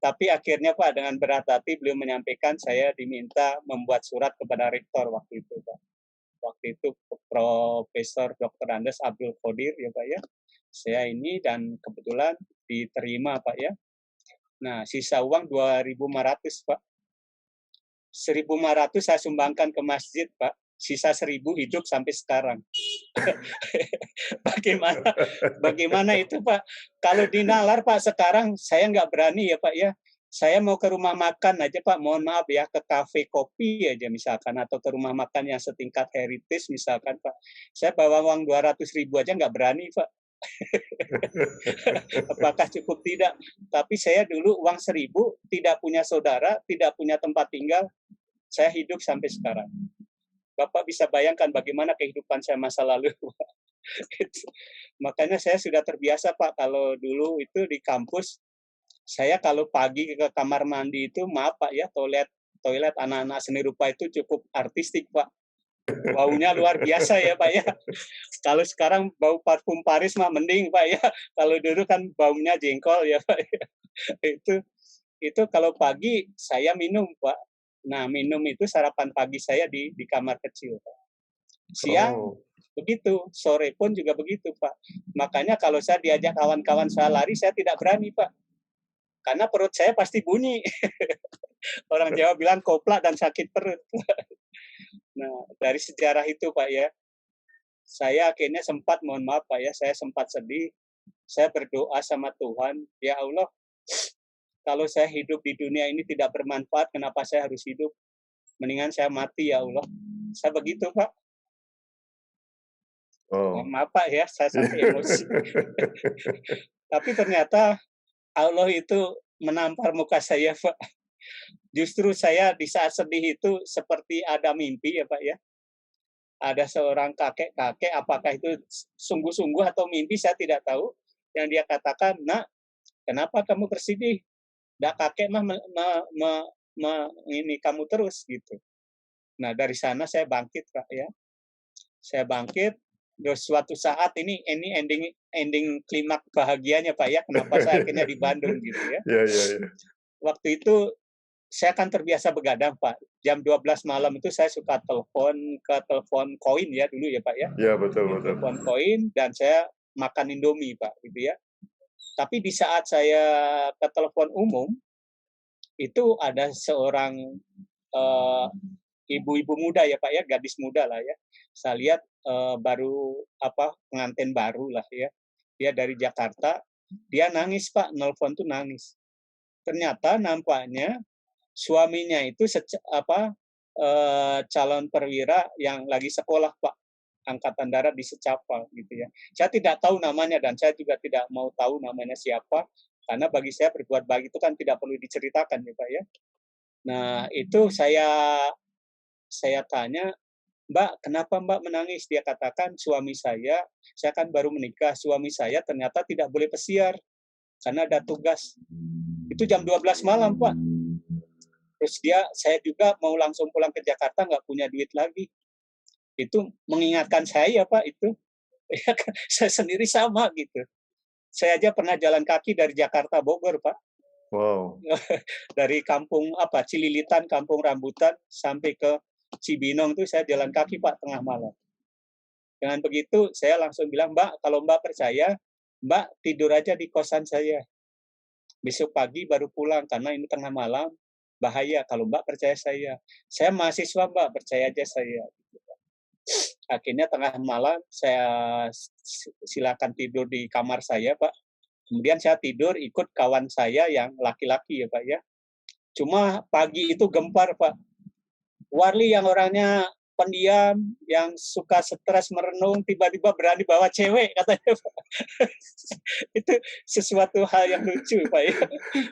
[SPEAKER 3] Tapi akhirnya Pak dengan berat hati beliau menyampaikan saya diminta membuat surat kepada rektor waktu itu Pak. Waktu itu Profesor Dr. Andes Abdul Qadir ya Pak ya. Saya ini dan kebetulan diterima Pak ya. Nah, sisa uang 2.500 Pak. 1.500 saya sumbangkan ke masjid Pak. Sisa 1.000 hidup sampai sekarang. Bagaimana itu Pak? Kalau di Nalar Pak sekarang saya nggak berani ya Pak ya. Saya mau ke rumah makan aja Pak, mohon maaf ya, ke kafe kopi aja misalkan, atau ke rumah makan yang setingkat heritage misalkan Pak. Saya bawa uang 200.000 aja nggak berani Pak. Apakah cukup tidak? Tapi saya dulu uang 1.000, tidak punya saudara, tidak punya tempat tinggal, saya hidup sampai sekarang. Bapak bisa bayangkan bagaimana kehidupan saya masa lalu. Makanya saya sudah terbiasa Pak, kalau dulu itu di kampus, saya kalau pagi ke kamar mandi itu, maaf Pak ya, toilet anak-anak seni rupa itu cukup artistik Pak. Baunya luar biasa ya Pak ya. Kalau sekarang bau parfum Paris mah mending Pak ya. Kalau dulu kan baunya jengkol ya Pak ya. Itu kalau pagi saya minum Pak. Nah minum itu sarapan pagi saya di kamar kecil Pak. Siang begitu, sore pun juga begitu Pak. Makanya kalau saya diajak kawan-kawan saya lari, saya tidak berani Pak. Karena perut saya pasti bunyi. Orang Jawa bilang koplak dan sakit perut. Nah, dari sejarah itu Pak ya, saya akhirnya sempat, mohon maaf Pak ya, saya sempat sedih. Saya berdoa sama Tuhan, ya Allah, kalau saya hidup di dunia ini tidak bermanfaat, kenapa saya harus hidup? Mendingan saya mati ya Allah. Saya begitu Pak. Mohon maaf Pak ya, saya sampai emosi. Tapi ternyata Allah itu menampar muka saya, Pak. Justru saya di saat sedih itu seperti ada mimpi ya, Pak ya. Ada seorang kakek-kakek, apakah itu sungguh-sungguh atau mimpi, saya tidak tahu. Yang dia katakan, nak, kenapa kamu bersedih? Dah kakek mah ini kamu terus gitu. Nah dari sana saya bangkit, Pak ya. Saya bangkit. Terus suatu saat ini ending klimak bahagianya Pak ya, kenapa saya akhirnya di Bandung gitu ya. Waktu itu saya kan terbiasa begadang Pak. Jam 12 malam itu saya suka telepon koin ya dulu ya Pak ya.
[SPEAKER 8] Iya betul.
[SPEAKER 3] Telepon koin dan saya makan Indomie Pak gitu ya. Tapi di saat saya ke telepon umum itu ada seorang ibu-ibu muda ya Pak ya, gadis muda lah ya. Saya lihat baru pengantin baru lah ya. Dia dari Jakarta, dia nangis Pak, nelpon tuh nangis. Ternyata nampaknya suaminya itu calon perwira yang lagi sekolah Pak, angkatan darat di Secapal gitu ya. Saya tidak tahu namanya dan saya juga tidak mau tahu namanya siapa karena bagi saya berbuat baik itu kan tidak perlu diceritakan ya Pak ya. Nah, itu saya tanya, Mbak, kenapa Mbak menangis? Dia katakan, suami saya kan baru menikah, suami saya ternyata tidak boleh pesiar, karena ada tugas. Itu jam 12 malam, Pak. Terus saya juga mau langsung pulang ke Jakarta, nggak punya duit lagi. Itu mengingatkan saya, Pak, itu. Saya sendiri sama, gitu. Saya aja pernah jalan kaki dari Jakarta Bogor, Pak.
[SPEAKER 8] Wow.
[SPEAKER 3] Dari kampung Cililitan, kampung Rambutan, sampai ke Cibinong itu saya jalan kaki Pak tengah malam. Dengan begitu saya langsung bilang, Mbak, kalau Mbak percaya, Mbak tidur aja di kosan saya. Besok pagi baru pulang karena ini tengah malam, bahaya kalau Mbak percaya saya. Saya mahasiswa Mbak, percaya aja saya. Akhirnya tengah malam saya silakan tidur di kamar saya Pak. Kemudian saya tidur ikut kawan saya yang laki-laki ya Pak ya. Cuma pagi itu gempar Pak. Warli yang orangnya pendiam, yang suka stres merenung, tiba-tiba berani bawa cewek, katanya Pak. Itu sesuatu hal yang lucu Pak ya.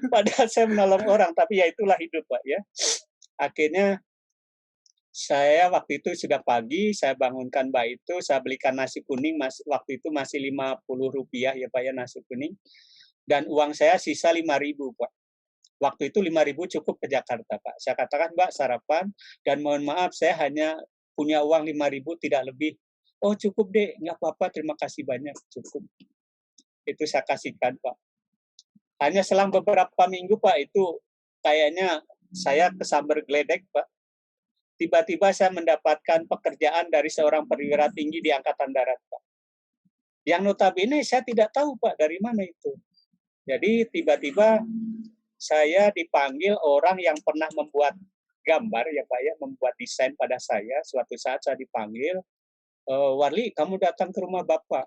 [SPEAKER 3] Padahal saya menolong orang, tapi ya itulah hidup Pak ya. Akhirnya saya waktu itu sudah pagi, saya bangunkan Mbak itu, saya belikan nasi kuning, waktu itu masih Rp50 ya Pak ya nasi kuning. Dan uang saya sisa 5.000 Pak. Waktu itu 5.000 cukup ke Jakarta, Pak. Saya katakan, Mbak, sarapan, dan mohon maaf, saya hanya punya uang 5.000, tidak lebih. Oh, cukup, Dek. Nggak apa-apa, terima kasih banyak. Cukup. Itu saya kasihkan, Pak. Hanya selang beberapa minggu Pak, itu kayaknya saya kesamber geledek Pak. Tiba-tiba saya mendapatkan pekerjaan dari seorang perwira tinggi di Angkatan Darat Pak. Yang notabene saya tidak tahu Pak dari mana itu. Jadi tiba-tiba saya dipanggil orang yang pernah membuat gambar ya Pak ya, membuat desain pada saya. Suatu saat saya dipanggil, Warli, kamu datang ke rumah Bapak.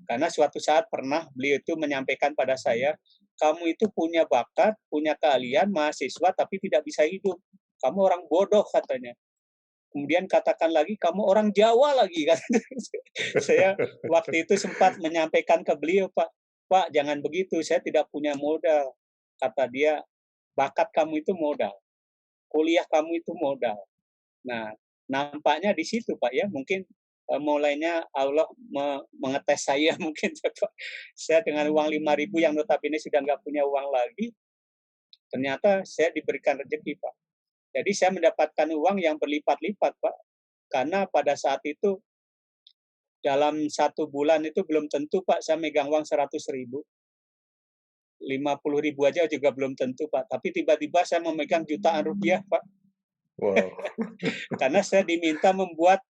[SPEAKER 3] Karena suatu saat pernah beliau itu menyampaikan pada saya, kamu itu punya bakat, punya keahlian, mahasiswa, tapi tidak bisa hidup. Kamu orang bodoh katanya. Kemudian katakan lagi, kamu orang Jawa lagi. Saya waktu itu sempat menyampaikan ke beliau, Pak, jangan begitu, saya tidak punya modal. Kata dia, bakat kamu itu modal. Kuliah kamu itu modal. Nah, nampaknya di situ Pak ya, mungkin mulainya Allah mengetes saya mungkin Pak. Saya dengan uang 5.000 yang notabene sudah nggak punya uang lagi, ternyata saya diberikan rezeki Pak. Jadi saya mendapatkan uang yang berlipat-lipat Pak, karena pada saat itu dalam 1 bulan itu belum tentu Pak saya megang uang 100.000. 50.000 aja juga belum tentu Pak, tapi tiba-tiba saya memegang jutaan rupiah Pak.
[SPEAKER 8] Wow.
[SPEAKER 3] Karena saya diminta membuat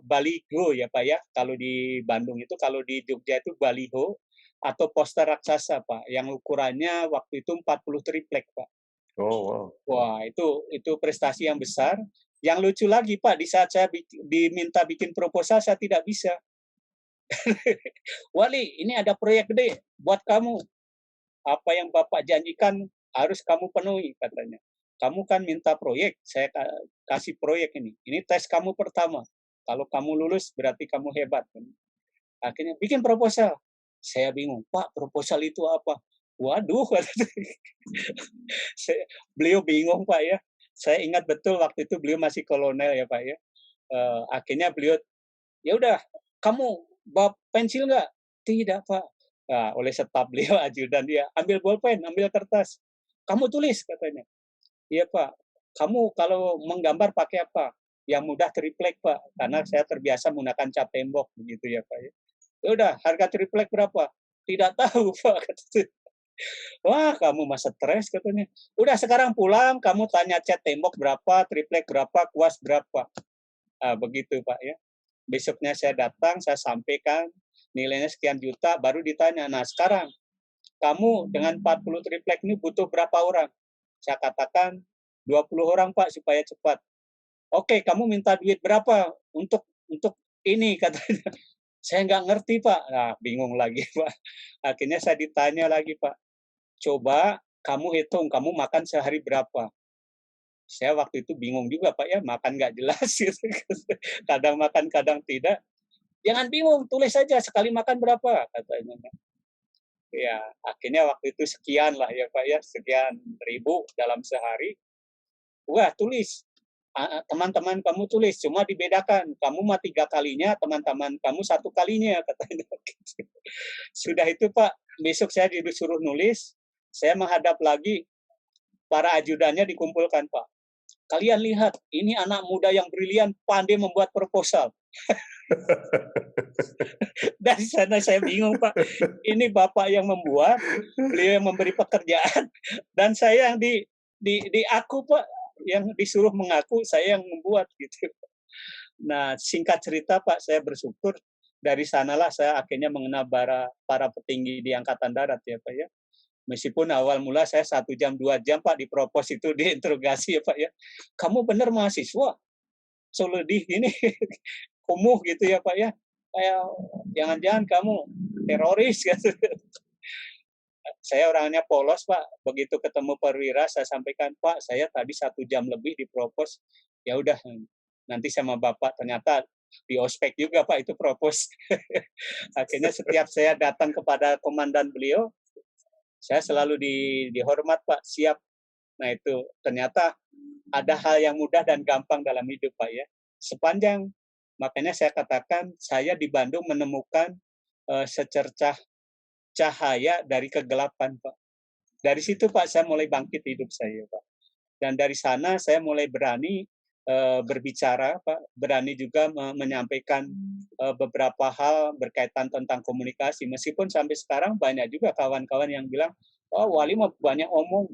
[SPEAKER 3] baliho ya Pak ya. Kalau di Bandung itu, kalau di Jogja itu baliho atau poster raksasa Pak, yang ukurannya waktu itu 40 triplek Pak.
[SPEAKER 8] Oh wow.
[SPEAKER 3] Wah itu prestasi yang besar. Yang lucu lagi Pak, di saat saya diminta bikin proposal saya tidak bisa. Wali, ini ada proyek gede buat kamu. Apa yang Bapak janjikan harus kamu penuhi katanya. Kamu kan minta proyek, saya kasih proyek ini. Ini tes kamu pertama. Kalau kamu lulus berarti kamu hebat. Akhirnya bikin proposal. Saya bingung, Pak, proposal itu apa? Waduh, beliau bingung Pak ya. Saya ingat betul waktu itu beliau masih kolonel ya Pak ya. Akhirnya beliau, ya udah, kamu bawa pensil nggak? Tidak Pak. Nah, oleh staf beliau ajudan dia, ambil bolpen, ambil kertas. Kamu tulis katanya. Iya Pak, kamu kalau menggambar pakai apa? Yang mudah triplek Pak, karena saya terbiasa menggunakan cat tembok begitu ya Pak. Ya udah, harga triplek berapa? Tidak tahu Pak. Wah, kamu masa stres katanya. Udah sekarang pulang, kamu tanya cat tembok berapa, triplek berapa, kuas berapa. Begitu Pak ya. Besoknya saya datang, saya sampaikan nilainya sekian juta, baru ditanya, nah sekarang kamu dengan 40 triplek ini butuh berapa orang? Saya katakan 20 orang Pak supaya cepat. Oke, kamu minta duit berapa untuk ini katanya. Saya nggak ngerti Pak. Nah, bingung lagi Pak. Akhirnya saya ditanya lagi Pak. Coba kamu hitung, kamu makan sehari berapa? Saya waktu itu bingung juga Pak ya, makan nggak jelas gitu. Kadang makan, kadang tidak. Jangan bingung, tulis saja sekali makan berapa katanya. Ya, akhirnya waktu itu sekian lah ya Pak ya, sekian ribu dalam sehari. Wah, tulis. Teman-teman kamu tulis, cuma dibedakan. Kamu mah 3 kalinya, teman-teman kamu 1 kalinya katanya. Sudah itu Pak, besok saya disuruh nulis, saya menghadap lagi, para ajudannya dikumpulkan Pak. Kalian lihat, ini anak muda yang brilian, pandai membuat proposal. Dari sana saya bingung Pak. Ini Bapak yang membuat, beliau yang memberi pekerjaan, dan saya yang diaku Pak, yang disuruh mengaku, saya yang membuat gitu. Nah, singkat cerita Pak, saya bersyukur dari sanalah saya akhirnya mengenal para petinggi di Angkatan Darat ya Pak ya. Meskipun awal mula saya 1 jam 2 jam Pak dipropos itu diinterogasi ya Pak ya. Kamu benar mahasiswa? Solidih ini kumuh gitu ya Pak ya. Kayak jangan-jangan kamu teroris gitu. Saya orangnya polos Pak. Begitu ketemu perwira saya sampaikan, Pak, saya tadi 1 jam lebih dipropos. Ya udah nanti sama Bapak, ternyata di ospek juga Pak itu propos. Akhirnya setiap saya datang kepada komandan beliau, saya selalu dihormat Pak, siap. Nah itu ternyata ada hal yang mudah dan gampang dalam hidup Pak ya. Sepanjang, makanya saya katakan saya di Bandung menemukan secercah cahaya dari kegelapan Pak. Dari situ Pak saya mulai bangkit hidup saya Pak. Dan dari sana saya mulai berani berbicara, Pak, berani juga menyampaikan beberapa hal berkaitan tentang komunikasi. Meskipun sampai sekarang banyak juga kawan-kawan yang bilang, oh Wali mah banyak omong.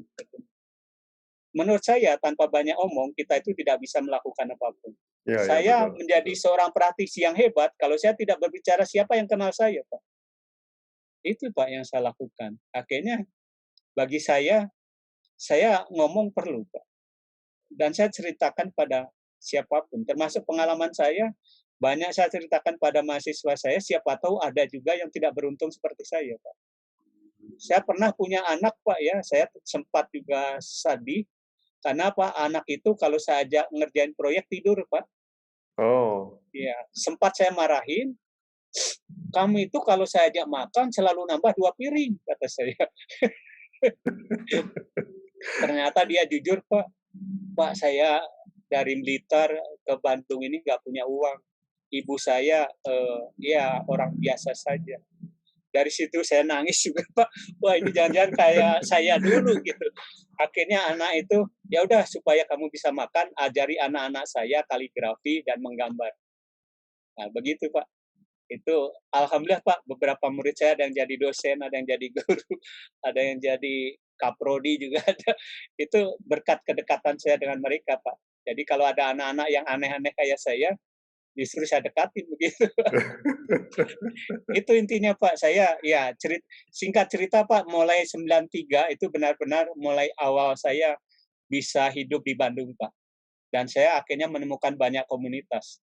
[SPEAKER 3] Menurut saya tanpa banyak omong kita itu tidak bisa melakukan apapun.
[SPEAKER 1] Ya, ya,
[SPEAKER 3] Saya
[SPEAKER 1] betul.
[SPEAKER 3] menjadi seorang praktisi yang hebat kalau saya tidak berbicara, siapa yang kenal saya, Pak? Itu Pak yang saya lakukan. Akhirnya bagi saya ngomong perlu, Pak. Dan saya ceritakan pada siapapun, termasuk pengalaman saya, banyak saya ceritakan pada mahasiswa saya, siapa tahu ada juga yang tidak beruntung seperti saya, Pak. Saya pernah punya anak, Pak, ya, saya sempat juga sedih, karena Pak, anak itu kalau saya ajak ngerjain proyek tidur, Pak.
[SPEAKER 1] Oh,
[SPEAKER 3] Ya, sempat saya marahin, kamu itu kalau saya ajak makan selalu nambah 2 piring, kata saya. Ternyata dia jujur, Pak. Pak, saya dari Blitar ke Bandung ini nggak punya uang. Ibu saya ya orang biasa saja. Dari situ saya nangis juga, Pak. Wah, ini jangan-jangan kayak saya dulu gitu. Akhirnya anak itu, ya udah supaya kamu bisa makan, ajari anak-anak saya kaligrafi dan menggambar. Nah, begitu, Pak. Itu alhamdulillah, Pak, beberapa murid saya ada yang jadi dosen, ada yang jadi guru, ada yang jadi kaprodi juga ada. Itu berkat kedekatan saya dengan mereka, Pak. Jadi kalau ada anak-anak yang aneh-aneh kayak saya, justru saya dekatin begitu. Itu intinya, Pak. Saya ya singkat cerita, Pak, mulai 93 itu benar-benar mulai awal saya bisa hidup di Bandung, Pak. Dan saya akhirnya menemukan banyak komunitas.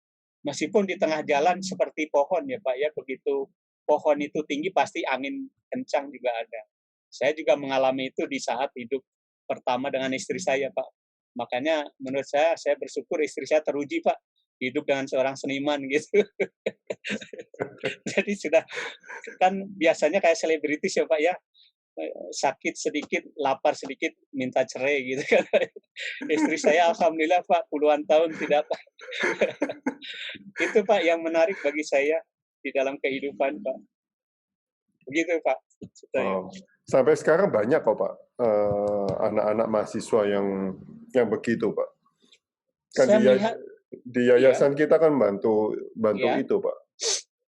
[SPEAKER 3] Meskipun di tengah jalan seperti pohon ya, Pak, ya, begitu pohon itu tinggi pasti angin kencang juga ada. Saya juga mengalami itu di saat hidup pertama dengan istri saya, Pak. Makanya menurut saya bersyukur istri saya teruji, Pak, hidup dengan seorang seniman gitu. Jadi sudah, kan biasanya kayak selebritis ya, Pak, ya, sakit sedikit, lapar sedikit, minta cerai gitu kan. Istri saya alhamdulillah, Pak, puluhan tahun tidak, Pak. Itu, Pak, yang menarik bagi saya di dalam kehidupan, Pak. Begitu, Pak.
[SPEAKER 1] wow. Sampai sekarang banyak kok, Pak, anak-anak mahasiswa yang begitu, Pak. Kan
[SPEAKER 3] Saya melihat,
[SPEAKER 1] di yayasan kita kan bantu
[SPEAKER 3] ya.
[SPEAKER 1] itu, Pak.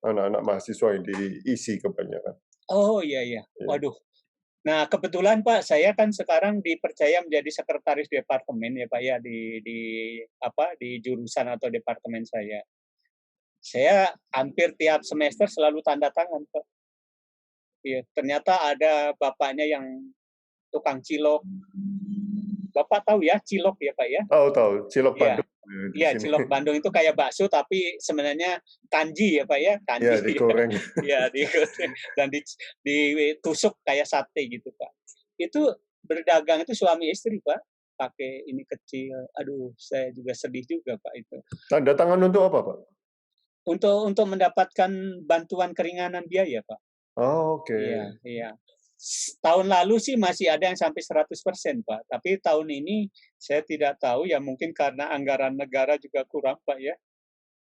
[SPEAKER 1] Anak-anak mahasiswa yang diisi kebanyakan.
[SPEAKER 3] Oh, iya. Waduh. Nah, kebetulan, Pak, saya kan sekarang dipercaya menjadi sekretaris departemen ya, Pak, ya, di jurusan atau departemen saya. Saya hampir tiap semester selalu tanda tangan, Pak. Iya, ternyata ada bapaknya yang tukang cilok. Bapak tahu ya cilok ya, Pak, ya?
[SPEAKER 1] Tahu. Cilok
[SPEAKER 3] Iya.
[SPEAKER 1] Bandung.
[SPEAKER 3] Iya, cilok Bandung itu kayak bakso tapi sebenarnya kanji ya, Pak, ya? Kanji.
[SPEAKER 1] Iya, digoreng.
[SPEAKER 3] Iya, digoreng dan ditusuk kayak sate gitu, Pak. Itu berdagang itu suami istri, Pak, pakai ini kecil. Aduh, saya juga sedih juga, Pak, itu.
[SPEAKER 1] Tanda tangan untuk apa, Pak?
[SPEAKER 3] Untuk mendapatkan bantuan keringanan biaya, Pak.
[SPEAKER 1] Oh, oke.
[SPEAKER 3] Iya. Tahun lalu sih masih ada yang sampai 100%, Pak. Tapi tahun ini saya tidak tahu, ya mungkin karena anggaran negara juga kurang, Pak, ya.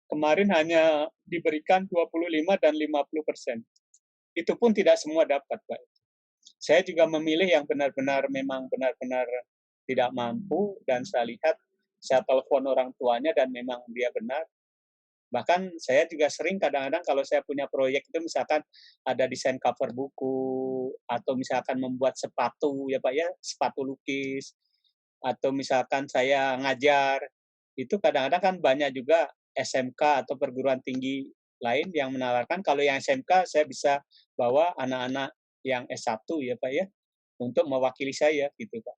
[SPEAKER 3] Kemarin hanya diberikan 25 dan 50%. Itu pun tidak semua dapat, Pak. Saya juga memilih yang memang benar-benar tidak mampu, dan saya lihat, saya telepon orang tuanya dan memang dia benar. Bahkan saya juga sering kadang-kadang kalau saya punya proyek itu misalkan ada desain cover buku, atau misalkan membuat sepatu ya, Pak, ya, sepatu lukis, atau misalkan saya ngajar, itu kadang-kadang kan banyak juga SMK atau perguruan tinggi lain yang menawarkan. Kalau yang SMK saya bisa bawa anak-anak yang S1 ya, Pak, ya, untuk mewakili saya gitu, Pak.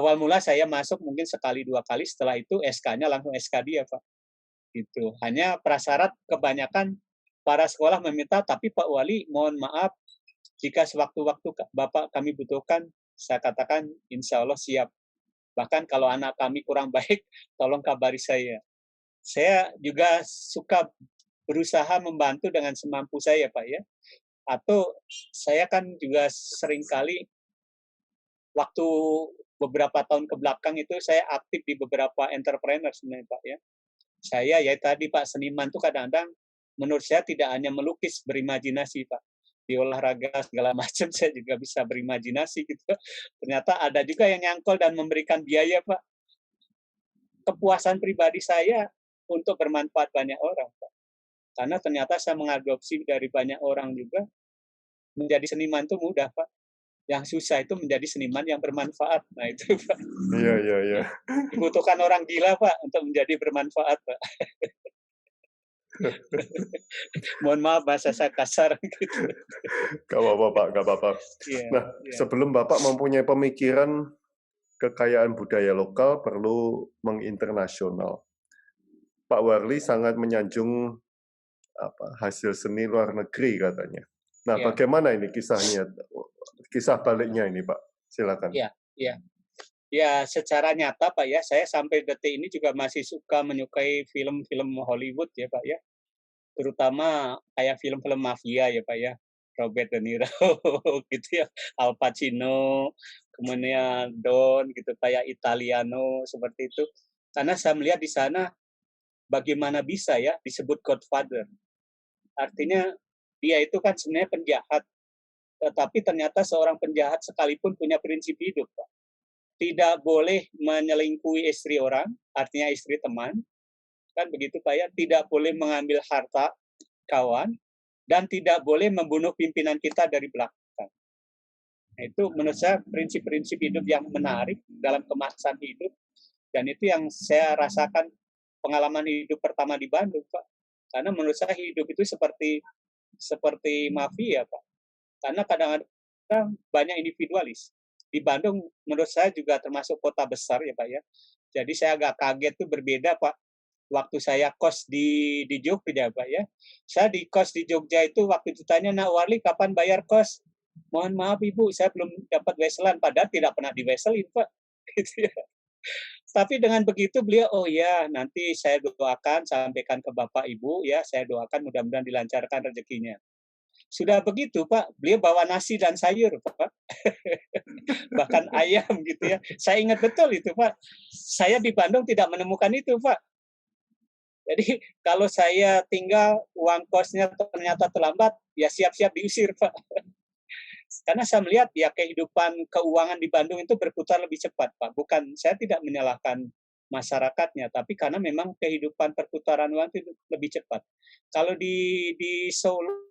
[SPEAKER 3] Awal mula saya masuk mungkin sekali 2 kali, setelah itu SK-nya langsung SK dia, Pak. Gitu. Hanya prasyarat kebanyakan para sekolah meminta, tapi Pak Wali mohon maaf, jika sewaktu-waktu Bapak kami butuhkan, saya katakan insya Allah siap. Bahkan kalau anak kami kurang baik, tolong kabari saya. Saya juga suka berusaha membantu dengan semampu saya, Pak, ya. Atau saya kan juga seringkali waktu beberapa tahun ke belakang itu saya aktif di beberapa entrepreneur sebenarnya, Pak, ya. Saya ya tadi, Pak, seniman tuh kadang-kadang menurut saya tidak hanya melukis, berimajinasi, Pak. Di olahraga segala macam saya juga bisa berimajinasi gitu. Ternyata ada juga yang nyangkol dan memberikan biaya, Pak. kepuasan pribadi saya untuk bermanfaat banyak orang, Pak. Karena ternyata saya mengadopsi dari banyak orang juga, menjadi seniman itu mudah, Pak. Yang susah itu menjadi seniman yang bermanfaat. Nah itu, Pak.
[SPEAKER 1] Iya.
[SPEAKER 3] Dibutuhkan orang gila, Pak, untuk menjadi bermanfaat, Pak. Mohon maaf bahasa saya kasar gitu.
[SPEAKER 1] Gak apa-apa, Pak, gak apa-apa.
[SPEAKER 3] Iya,
[SPEAKER 1] Nah,
[SPEAKER 3] iya.
[SPEAKER 1] sebelum Bapak mempunyai pemikiran kekayaan budaya lokal perlu menginternasional, Pak Warli sangat menyanjung hasil seni luar negeri katanya. Nah,
[SPEAKER 3] Iya.
[SPEAKER 1] bagaimana ini kisahnya? Kisah baliknya ini, Pak. Silakan.
[SPEAKER 3] Iya. Ya, secara nyata, Pak ya, saya sampai detik ini juga masih menyukai film-film Hollywood ya, Pak ya. Terutama kayak film-film mafia ya, Pak ya. Robert De Niro gitu ya, Al Pacino, kemudian Don gitu, kayak Italiano seperti itu. Karena saya melihat di sana bagaimana bisa ya disebut Godfather. Artinya dia itu kan sebenarnya penjahat, tetapi ternyata seorang penjahat sekalipun punya prinsip hidup, Pak. Tidak boleh menyelingkuhi istri orang, artinya istri teman, kan begitu Pak ya. Tidak boleh mengambil harta kawan, dan tidak boleh membunuh pimpinan kita dari belakang. Nah, itu menurut saya prinsip-prinsip hidup yang menarik dalam kemasan hidup, dan itu yang saya rasakan pengalaman hidup pertama di Bandung, Pak. Karena menurut saya hidup itu seperti mafia, Pak. Karena kadang-kadang banyak individualis. Di Bandung menurut saya juga termasuk kota besar ya Pak ya. Jadi saya agak kaget tuh berbeda Pak. Waktu saya kos di Jogja Pak ya. Saya di kos di Jogja itu waktu ditanya, "Nak Warli kapan bayar kos?" "Mohon maaf Ibu, saya belum dapat weselan." Padahal tidak pernah diweselin Pak. Gitu ya. Tapi dengan begitu beliau, "Oh ya, nanti saya doakan, sampaikan ke Bapak Ibu ya, saya doakan mudah-mudahan dilancarkan rezekinya." Sudah begitu Pak, beliau bawa nasi dan sayur Pak. Bahkan ayam gitu ya. Saya ingat betul itu Pak. Saya di Bandung tidak menemukan itu Pak. Jadi kalau saya tinggal uang kosnya ternyata terlambat, ya siap-siap diusir Pak. Karena saya melihat ya kehidupan keuangan di Bandung itu berputar lebih cepat Pak. Bukan, saya tidak menyalahkan masyarakatnya, tapi karena memang kehidupan perputaran uang itu lebih cepat. Kalau di Solo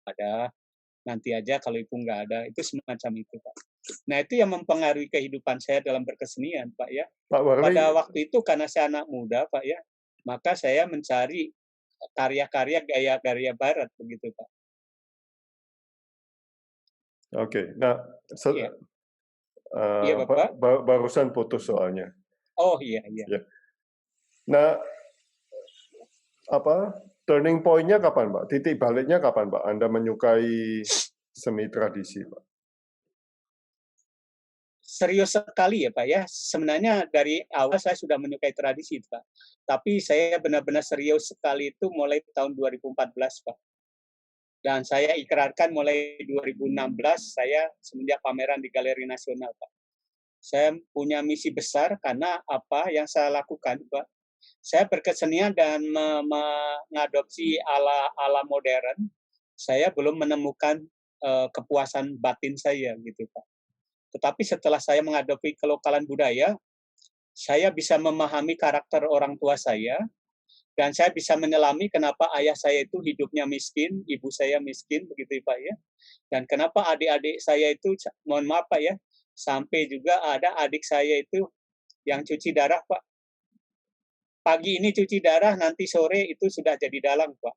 [SPEAKER 3] ada, nanti aja kalau itu nggak ada, itu semacam itu Pak. Nah itu yang mempengaruhi kehidupan saya dalam berkesenian Pak ya.
[SPEAKER 1] Pak Warli,
[SPEAKER 3] Pada waktu itu karena saya anak muda Pak ya, maka saya mencari karya-karya gaya-gaya barat begitu Pak.
[SPEAKER 1] Oke. Nah,
[SPEAKER 3] Iya. Iya Bapak.
[SPEAKER 1] barusan putus soalnya.
[SPEAKER 3] Oh iya.
[SPEAKER 1] Ya. Nah, turning point-nya kapan, Pak? Titik baliknya kapan, Pak? Anda menyukai seni tradisi, Pak?
[SPEAKER 3] Serius sekali ya Pak ya. Sebenarnya dari awal saya sudah menyukai tradisi Pak. Tapi saya benar-benar serius sekali itu mulai tahun 2014 Pak. Dan saya ikrarkan mulai 2016 saya semenjak pameran di Galeri Nasional Pak. Saya punya misi besar karena apa yang saya lakukan Pak. Saya berkesenian dan mengadopsi ala modern. Saya belum menemukan kepuasan batin saya gitu Pak. Tetapi setelah saya mengadopsi kelokalan budaya, saya bisa memahami karakter orang tua saya, dan saya bisa menyelami kenapa ayah saya itu hidupnya miskin, ibu saya miskin, begitu Pak ya. Dan kenapa adik-adik saya itu, mohon maaf Pak ya, sampai juga ada adik saya itu yang cuci darah Pak. Pagi ini cuci darah, nanti sore itu sudah jadi dalang Pak.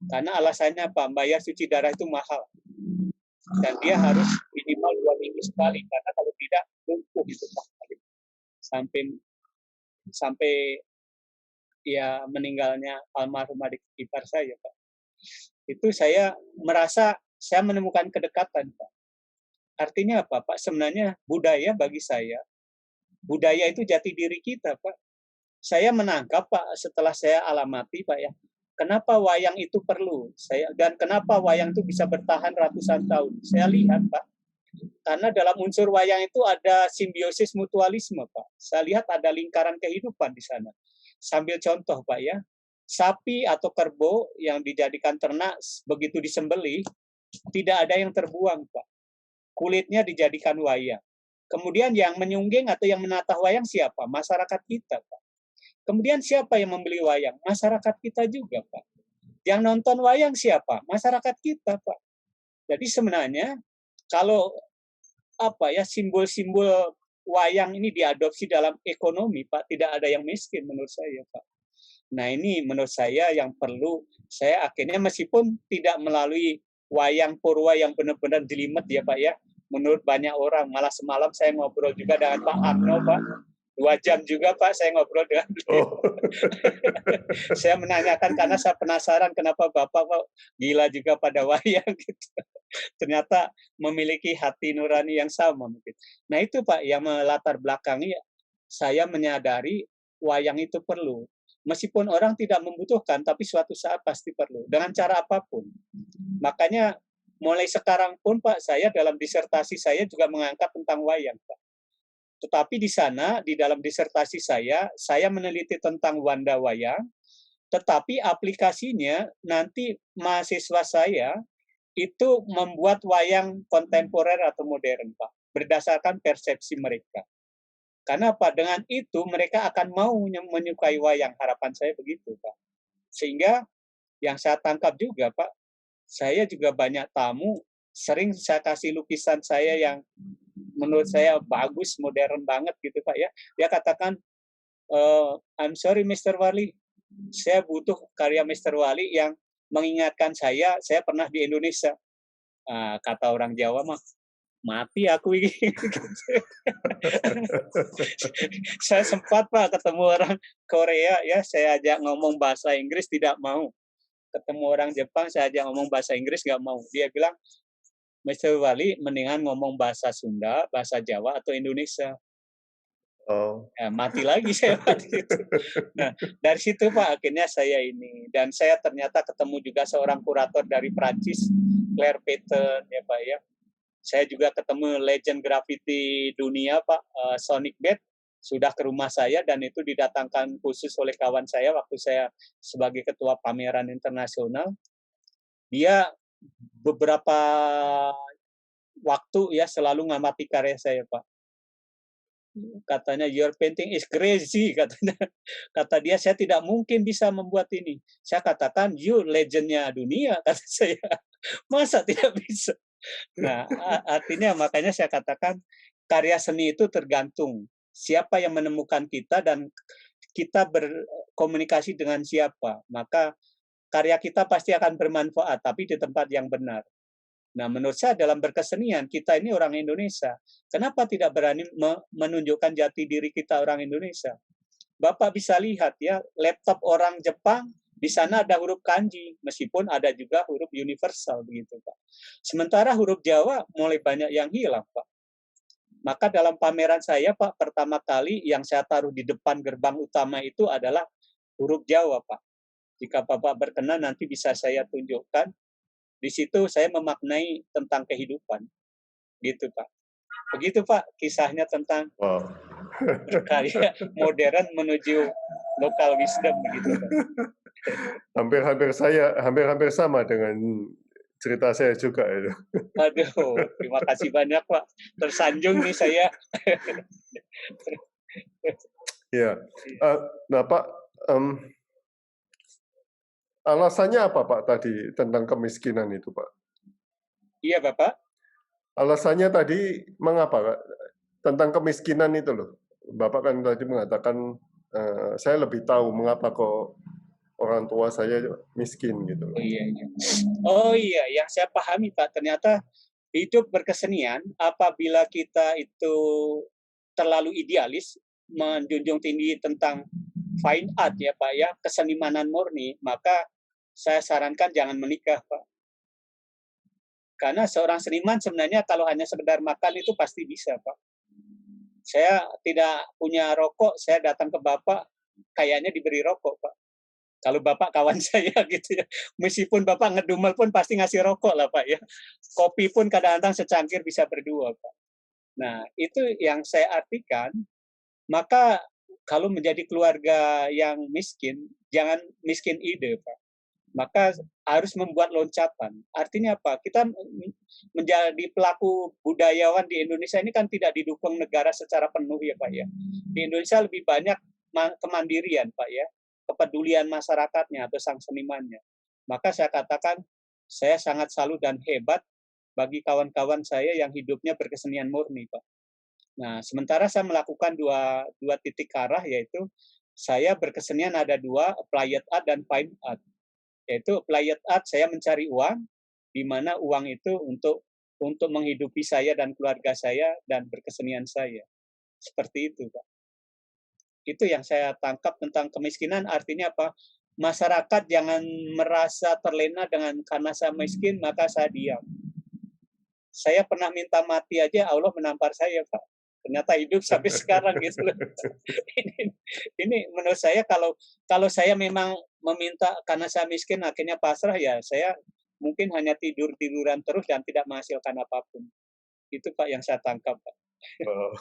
[SPEAKER 3] Karena alasannya Pak, bayar cuci darah itu mahal. Dan dia harus minimal 2 minggu sekali, karena kalau tidak lumpuh itu Pak. Sampai ya meninggalnya almarhum adik ipar saya Pak. Itu saya merasa saya menemukan kedekatan Pak. Artinya apa Pak? Sebenarnya budaya bagi saya, budaya itu jati diri kita Pak. Saya menangkap Pak setelah saya alamati Pak ya, kenapa wayang itu perlu, dan kenapa wayang itu bisa bertahan ratusan tahun. Saya lihat Pak, karena dalam unsur wayang itu ada simbiosis mutualisme Pak. Saya lihat ada lingkaran kehidupan di sana. Sambil contoh Pak ya, sapi atau kerbau yang dijadikan ternak begitu disembelih, tidak ada yang terbuang Pak. Kulitnya dijadikan wayang. Kemudian yang menyungging atau yang menata wayang siapa? Masyarakat kita, Pak. Kemudian siapa yang membeli wayang? Masyarakat kita juga, Pak. Yang nonton wayang siapa? Masyarakat kita, Pak. Jadi sebenarnya kalau simbol-simbol wayang ini diadopsi dalam ekonomi, Pak, tidak ada yang miskin menurut saya, Pak. Nah, ini menurut saya yang perlu saya akhirnya meskipun tidak melalui wayang purwa yang benar-benar jelimet ya, Pak ya. Menurut banyak orang, malah semalam saya ngobrol juga dengan Pak Amno, Pak. 2 jam juga, Pak, saya ngobrol dengan beliau. Saya menanyakan karena saya penasaran kenapa Bapak kok gila juga pada wayang gitu. Ternyata memiliki hati nurani yang sama mungkin. Nah itu Pak yang melatar belakangi saya menyadari wayang itu perlu. Meskipun orang tidak membutuhkan, tapi suatu saat pasti perlu. Dengan cara apapun. Makanya mulai sekarang pun Pak, saya dalam disertasi saya juga mengangkat tentang wayang Pak. Tetapi di sana, di dalam disertasi saya meneliti tentang Wanda Wayang, tetapi aplikasinya nanti mahasiswa saya itu membuat wayang kontemporer atau modern, Pak, berdasarkan persepsi mereka. Karena apa? Dengan itu mereka akan mau menyukai wayang, harapan saya begitu, Pak. Sehingga yang saya tangkap juga, Pak, saya juga banyak tamu, sering saya kasih lukisan saya yang menurut saya bagus, modern banget gitu Pak ya. Dia katakan, I'm sorry Mr. Wali, saya butuh karya Mr. Wali yang mengingatkan saya pernah di Indonesia. Kata orang Jawa mah, mati aku ini. Saya sempat Pak ketemu orang Korea ya, saya ajak ngomong bahasa Inggris tidak mau. Ketemu orang Jepang, saya ajak ngomong bahasa Inggris nggak mau. Dia bilang, Mr. Wali mendingan ngomong bahasa Sunda, bahasa Jawa, atau Indonesia.
[SPEAKER 1] Oh.
[SPEAKER 3] Ya, mati lagi saya waktu itu. Nah, dari situ Pak, akhirnya saya ini. Dan saya ternyata ketemu juga seorang kurator dari Prancis, Claire Payton, ya Pak ya. Saya juga ketemu legend graffiti dunia Pak, Sonic Bed, sudah ke rumah saya dan itu didatangkan khusus oleh kawan saya waktu saya sebagai ketua pameran internasional. Dia beberapa waktu ya selalu ngamati karya saya Pak. Katanya your painting is crazy katanya. Kata dia saya tidak mungkin bisa membuat ini. Saya katakan you legendnya dunia kata saya. Masa tidak bisa? Nah artinya makanya saya katakan karya seni itu tergantung siapa yang menemukan kita dan kita berkomunikasi dengan siapa. Maka karya kita pasti akan bermanfaat, tapi di tempat yang benar. Nah, menurut saya dalam berkesenian, kita ini orang Indonesia. Kenapa tidak berani menunjukkan jati diri kita orang Indonesia? Bapak bisa lihat ya, laptop orang Jepang, di sana ada huruf kanji, meskipun ada juga huruf universal, begitu Pak. Sementara huruf Jawa mulai banyak yang hilang, Pak. Maka dalam pameran saya, Pak, pertama kali yang saya taruh di depan gerbang utama itu adalah huruf Jawa, Pak. Jika Bapak berkenan nanti bisa saya tunjukkan. Di situ saya memaknai tentang kehidupan. Gitu Pak. Begitu Pak kisahnya tentang karya modern menuju local wisdom begitu Pak.
[SPEAKER 1] Hampir sama dengan cerita saya juga itu.
[SPEAKER 3] Aduh, terima kasih banyak Pak. Tersanjung nih saya.
[SPEAKER 1] Ya. Nah Pak, alasannya apa Pak tadi tentang kemiskinan itu Pak?
[SPEAKER 3] Iya Bapak.
[SPEAKER 1] Alasannya tadi mengapa Pak? Tentang kemiskinan itu loh. Bapak kan tadi mengatakan saya lebih tahu mengapa kok orang tua saya miskin gitu loh.
[SPEAKER 3] Oh iya, yang saya pahami Pak, ternyata hidup berkesenian apabila kita itu terlalu idealis, menjunjung tinggi tentang fine art ya Pak ya, kesenimanan murni, maka saya sarankan jangan menikah Pak. Karena seorang seniman sebenarnya kalau hanya sekedar makan itu pasti bisa Pak. Saya tidak punya rokok, saya datang ke Bapak, kayaknya diberi rokok Pak. Kalau Bapak kawan saya gitu ya, meskipun Bapak ngedumel pun pasti ngasih rokok lah Pak ya. Kopi pun kadang-kadang secangkir bisa berdua Pak. Nah itu yang saya artikan, maka kalau menjadi keluarga yang miskin, jangan miskin ide Pak. maka harus membuat loncatan. Artinya apa? Kita menjadi pelaku budayawan di Indonesia ini kan tidak didukung negara secara penuh ya Pak ya. Di Indonesia lebih banyak kemandirian Pak ya, kepedulian masyarakatnya atau sang senimannya. Maka saya katakan saya sangat salut dan hebat bagi kawan-kawan saya yang hidupnya berkesenian murni Pak. Nah, sementara saya melakukan dua titik arah, yaitu saya berkesenian ada dua, applied art dan fine art. Yaitu applied art saya mencari uang, di mana uang itu untuk menghidupi saya dan keluarga saya dan berkesenian saya. Seperti itu, Pak. Itu yang saya tangkap tentang kemiskinan, artinya apa? Masyarakat jangan merasa terlena dengan karena saya miskin, maka saya diam. Saya pernah minta mati aja, Allah menampar saya, Pak. Ternyata hidup sampai sekarang gitu loh. Ini menurut saya kalau saya memang meminta karena saya miskin akhirnya pasrah ya saya mungkin hanya tiduran terus dan tidak menghasilkan apapun. Itu Pak yang saya tangkap Pak.
[SPEAKER 1] Oh.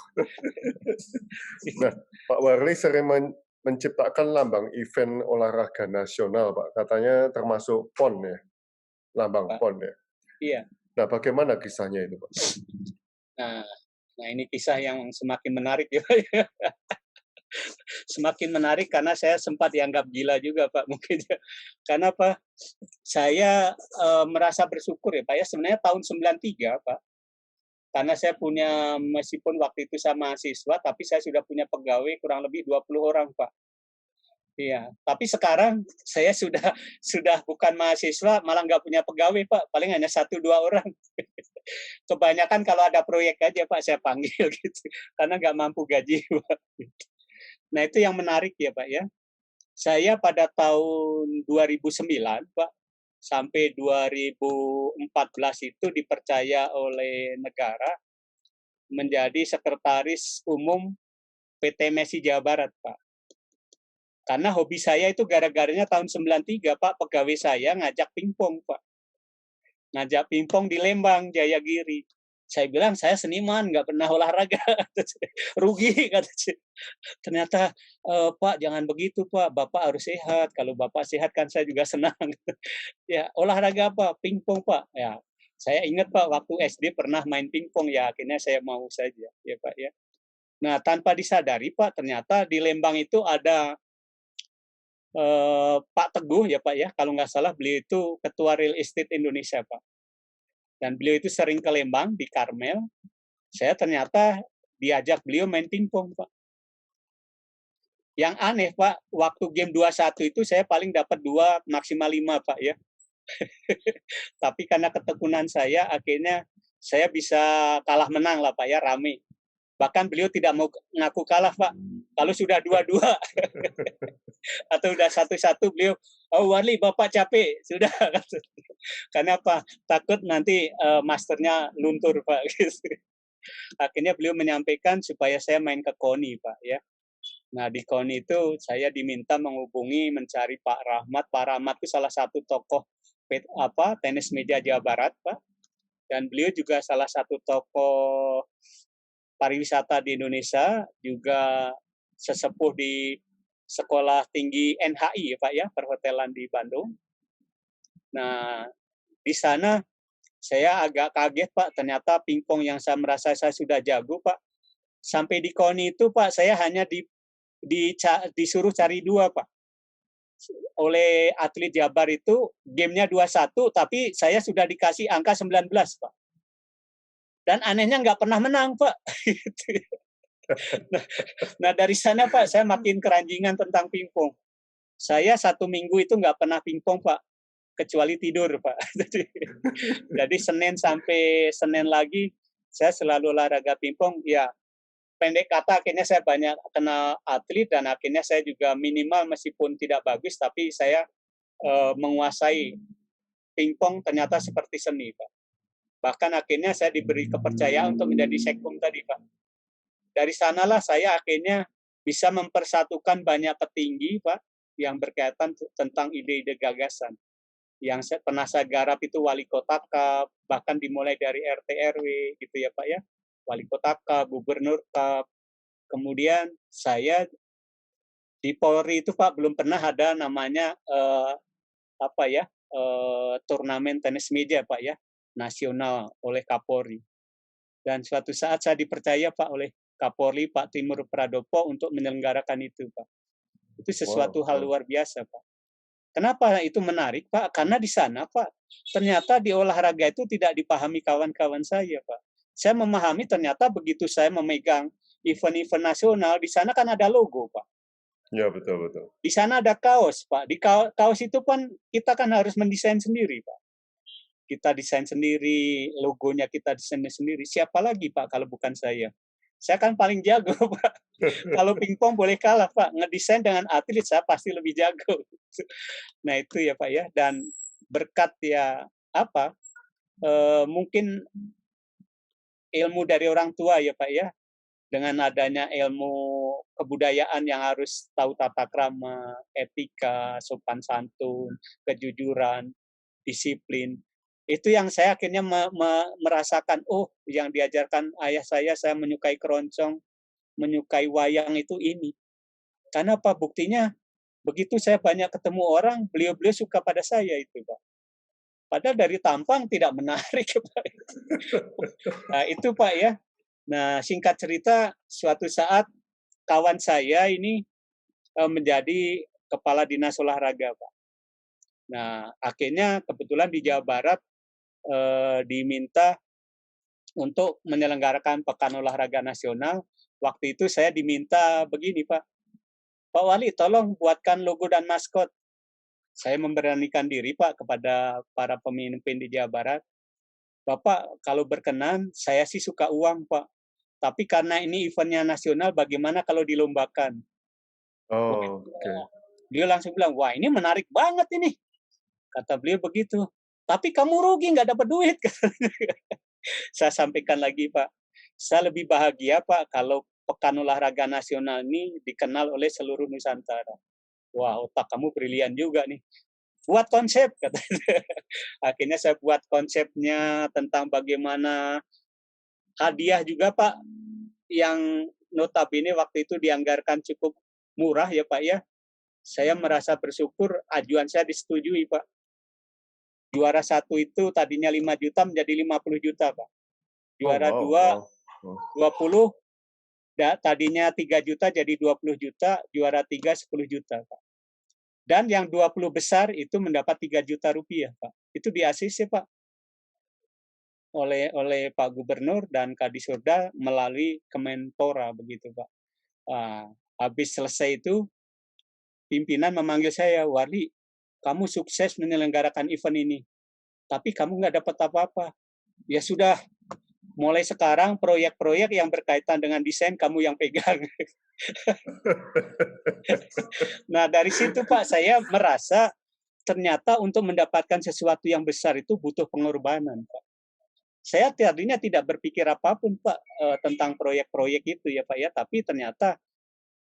[SPEAKER 1] Nah, Pak Warli sering menciptakan lambang event olahraga nasional Pak. Katanya termasuk PON ya, lambang Pak. PON ya.
[SPEAKER 3] Iya.
[SPEAKER 1] Nah, bagaimana kisahnya itu Pak?
[SPEAKER 3] Nah ini kisah yang semakin menarik ya. Semakin menarik karena saya sempat dianggap gila juga Pak mungkin ya. Karena apa? Saya merasa bersyukur ya Pak ya. Sebenarnya tahun 93 Pak. Karena saya punya, meskipun waktu itu saya mahasiswa, tapi saya sudah punya pegawai kurang lebih 20 orang Pak. Iya, tapi sekarang saya sudah bukan mahasiswa, malah nggak punya pegawai Pak, paling hanya 1-2 orang. Kebanyakan kalau ada proyek aja Pak saya panggil gitu, karena nggak mampu gaji Pak. Nah itu yang menarik ya Pak ya. Saya pada tahun 2009 Pak, sampai 2014 itu dipercaya oleh negara menjadi sekretaris umum PT Messi Jawa Barat Pak. Karena hobi saya itu gara-garanya tahun 93, Pak, pegawai saya ngajak pingpong, Pak. Ngajak pingpong di Lembang, Jayagiri. Saya bilang, saya seniman, nggak pernah olahraga. Rugi, kata saya. Ternyata, Pak, jangan begitu, Pak. Bapak harus sehat. Kalau Bapak sehat, kan saya juga senang. Ya, olahraga apa? Pingpong, Pak. Ya, saya ingat, Pak, waktu SD pernah main pingpong. Ya, akhirnya saya mau saja, ya, Pak. Ya. Nah, tanpa disadari, Pak, ternyata di Lembang itu ada Pak Teguh ya Pak ya, kalau nggak salah beliau itu Ketua Real Estate Indonesia Pak. Dan beliau itu sering ke Lembang di Karmel. Saya ternyata diajak beliau main pingpong Pak. Yang aneh Pak, waktu game 21 itu saya paling dapat 2 maksimal 5 Pak ya. Tapi karena ketekunan saya akhirnya saya bisa kalah menang lah Pak ya, rame. Bahkan beliau tidak mau ngaku kalah Pak. Kalau sudah 2-2 atau udah 1-1 beliau, oh Warli Bapak capek sudah. Karena apa? Takut nanti masternya luntur Pak. Akhirnya beliau menyampaikan supaya saya main ke KONI Pak ya. Nah di KONI itu saya diminta menghubungi mencari Pak Rahmat. Pak Rahmat itu salah satu tokoh tenis meja Jawa Barat Pak. Dan beliau juga salah satu tokoh pariwisata di Indonesia, juga sesepuh di Sekolah Tinggi NHI Pak ya, perhotelan di Bandung. Nah, di sana saya agak kaget Pak, ternyata pingpong yang saya merasa saya sudah jago Pak. Sampai di KONI itu Pak, saya hanya disuruh cari 2 Pak. Oleh atlet Jabar itu, gamenya 2-1, tapi saya sudah dikasih angka 19 Pak. Dan anehnya nggak pernah menang Pak. Nah dari sana Pak, saya makin keranjingan tentang pingpong. Saya 1 minggu itu nggak pernah pingpong Pak, kecuali tidur Pak. Jadi Senin sampai Senin lagi, saya selalu olahraga pingpong. Ya, pendek kata akhirnya saya banyak kenal atlet dan akhirnya saya juga minimal meskipun tidak bagus, tapi saya menguasai pingpong ternyata seperti seni Pak. Bahkan akhirnya saya diberi kepercayaan untuk menjadi sekkum tadi Pak. Dari sanalah saya akhirnya bisa mempersatukan banyak petinggi Pak yang berkaitan tentang ide-ide gagasan. Yang pernah saya garap itu Wali Kota Cup, bahkan dimulai dari RT RW gitu ya Pak ya. Wali Kota Cup, Gubernur Cup. Kemudian saya di Polri itu Pak belum pernah ada namanya turnamen tenis meja Pak ya, nasional oleh Kapolri. Dan suatu saat saya dipercaya Pak oleh Kapolri Pak Timur Pradopo untuk menyelenggarakan itu Pak. Itu sesuatu hal luar biasa Pak. Kenapa itu menarik Pak? Karena di sana Pak, ternyata di olahraga itu tidak dipahami kawan-kawan saya Pak. Saya memahami ternyata begitu saya memegang event-event nasional, di sana kan ada logo Pak.
[SPEAKER 1] Ya, betul.
[SPEAKER 3] Di sana ada kaos Pak. Di kaos itu kan kita kan harus mendesain sendiri Pak. Kita desain sendiri, logonya kita desain sendiri. Siapa lagi Pak kalau bukan saya? Saya kan paling jago Pak. Kalau pingpong boleh kalah Pak, ngedesain dengan atlet saya pasti lebih jago. Nah itu ya Pak ya, dan berkat ya mungkin ilmu dari orang tua ya Pak ya, dengan adanya ilmu kebudayaan yang harus tahu tata krama, etika, sopan santun, kejujuran, disiplin. Itu yang saya akhirnya merasakan, yang diajarkan ayah saya menyukai keroncong, menyukai wayang itu ini. Karena apa? Buktinya begitu saya banyak ketemu orang, beliau-beliau suka pada saya itu Pak. Padahal dari tampang tidak menarik Pak. Nah itu Pak ya. Nah singkat cerita, suatu saat kawan saya ini menjadi kepala dinas olahraga Pak. Nah akhirnya kebetulan di Jawa Barat diminta untuk menyelenggarakan Pekan Olahraga Nasional. Waktu itu saya diminta begini Pak Wali tolong buatkan logo dan maskot. Saya memberanikan diri Pak kepada para pemimpin di Jawa Barat. Bapak kalau berkenan saya sih suka uang Pak. Tapi karena ini eventnya nasional bagaimana kalau dilombakan?
[SPEAKER 1] Oke.
[SPEAKER 3] Dia langsung bilang, wah ini menarik banget ini. Kata beliau begitu. Tapi kamu rugi nggak dapat duit. Saya sampaikan lagi Pak, saya lebih bahagia Pak kalau Pekan Olahraga Nasional ini dikenal oleh seluruh Nusantara. Wah, otak kamu brilian juga nih. Buat konsep, katanya. Akhirnya saya buat konsepnya tentang bagaimana hadiah juga Pak, yang notabene waktu itu dianggarkan cukup murah ya Pak ya. Saya merasa bersyukur ajuan saya disetujui Pak. Juara 1 itu tadinya 5 juta menjadi 50 juta Pak. Juara 2, 20, tadinya 3 juta jadi 20 juta, juara 3 10 juta Pak. Dan yang 20 besar itu mendapat 3 juta rupiah Pak. Itu di ACC Pak. Oleh Pak Gubernur dan Kadisubdar melalui Kemenpora begitu Pak. Habis selesai itu pimpinan memanggil saya, Wali, kamu sukses menyelenggarakan event ini, tapi kamu nggak dapat apa-apa. Ya sudah, mulai sekarang proyek-proyek yang berkaitan dengan desain kamu yang pegang. Nah dari situ Pak saya merasa ternyata untuk mendapatkan sesuatu yang besar itu butuh pengorbanan Pak. Saya tadinya tidak berpikir apapun Pak tentang proyek-proyek itu ya Pak ya, tapi ternyata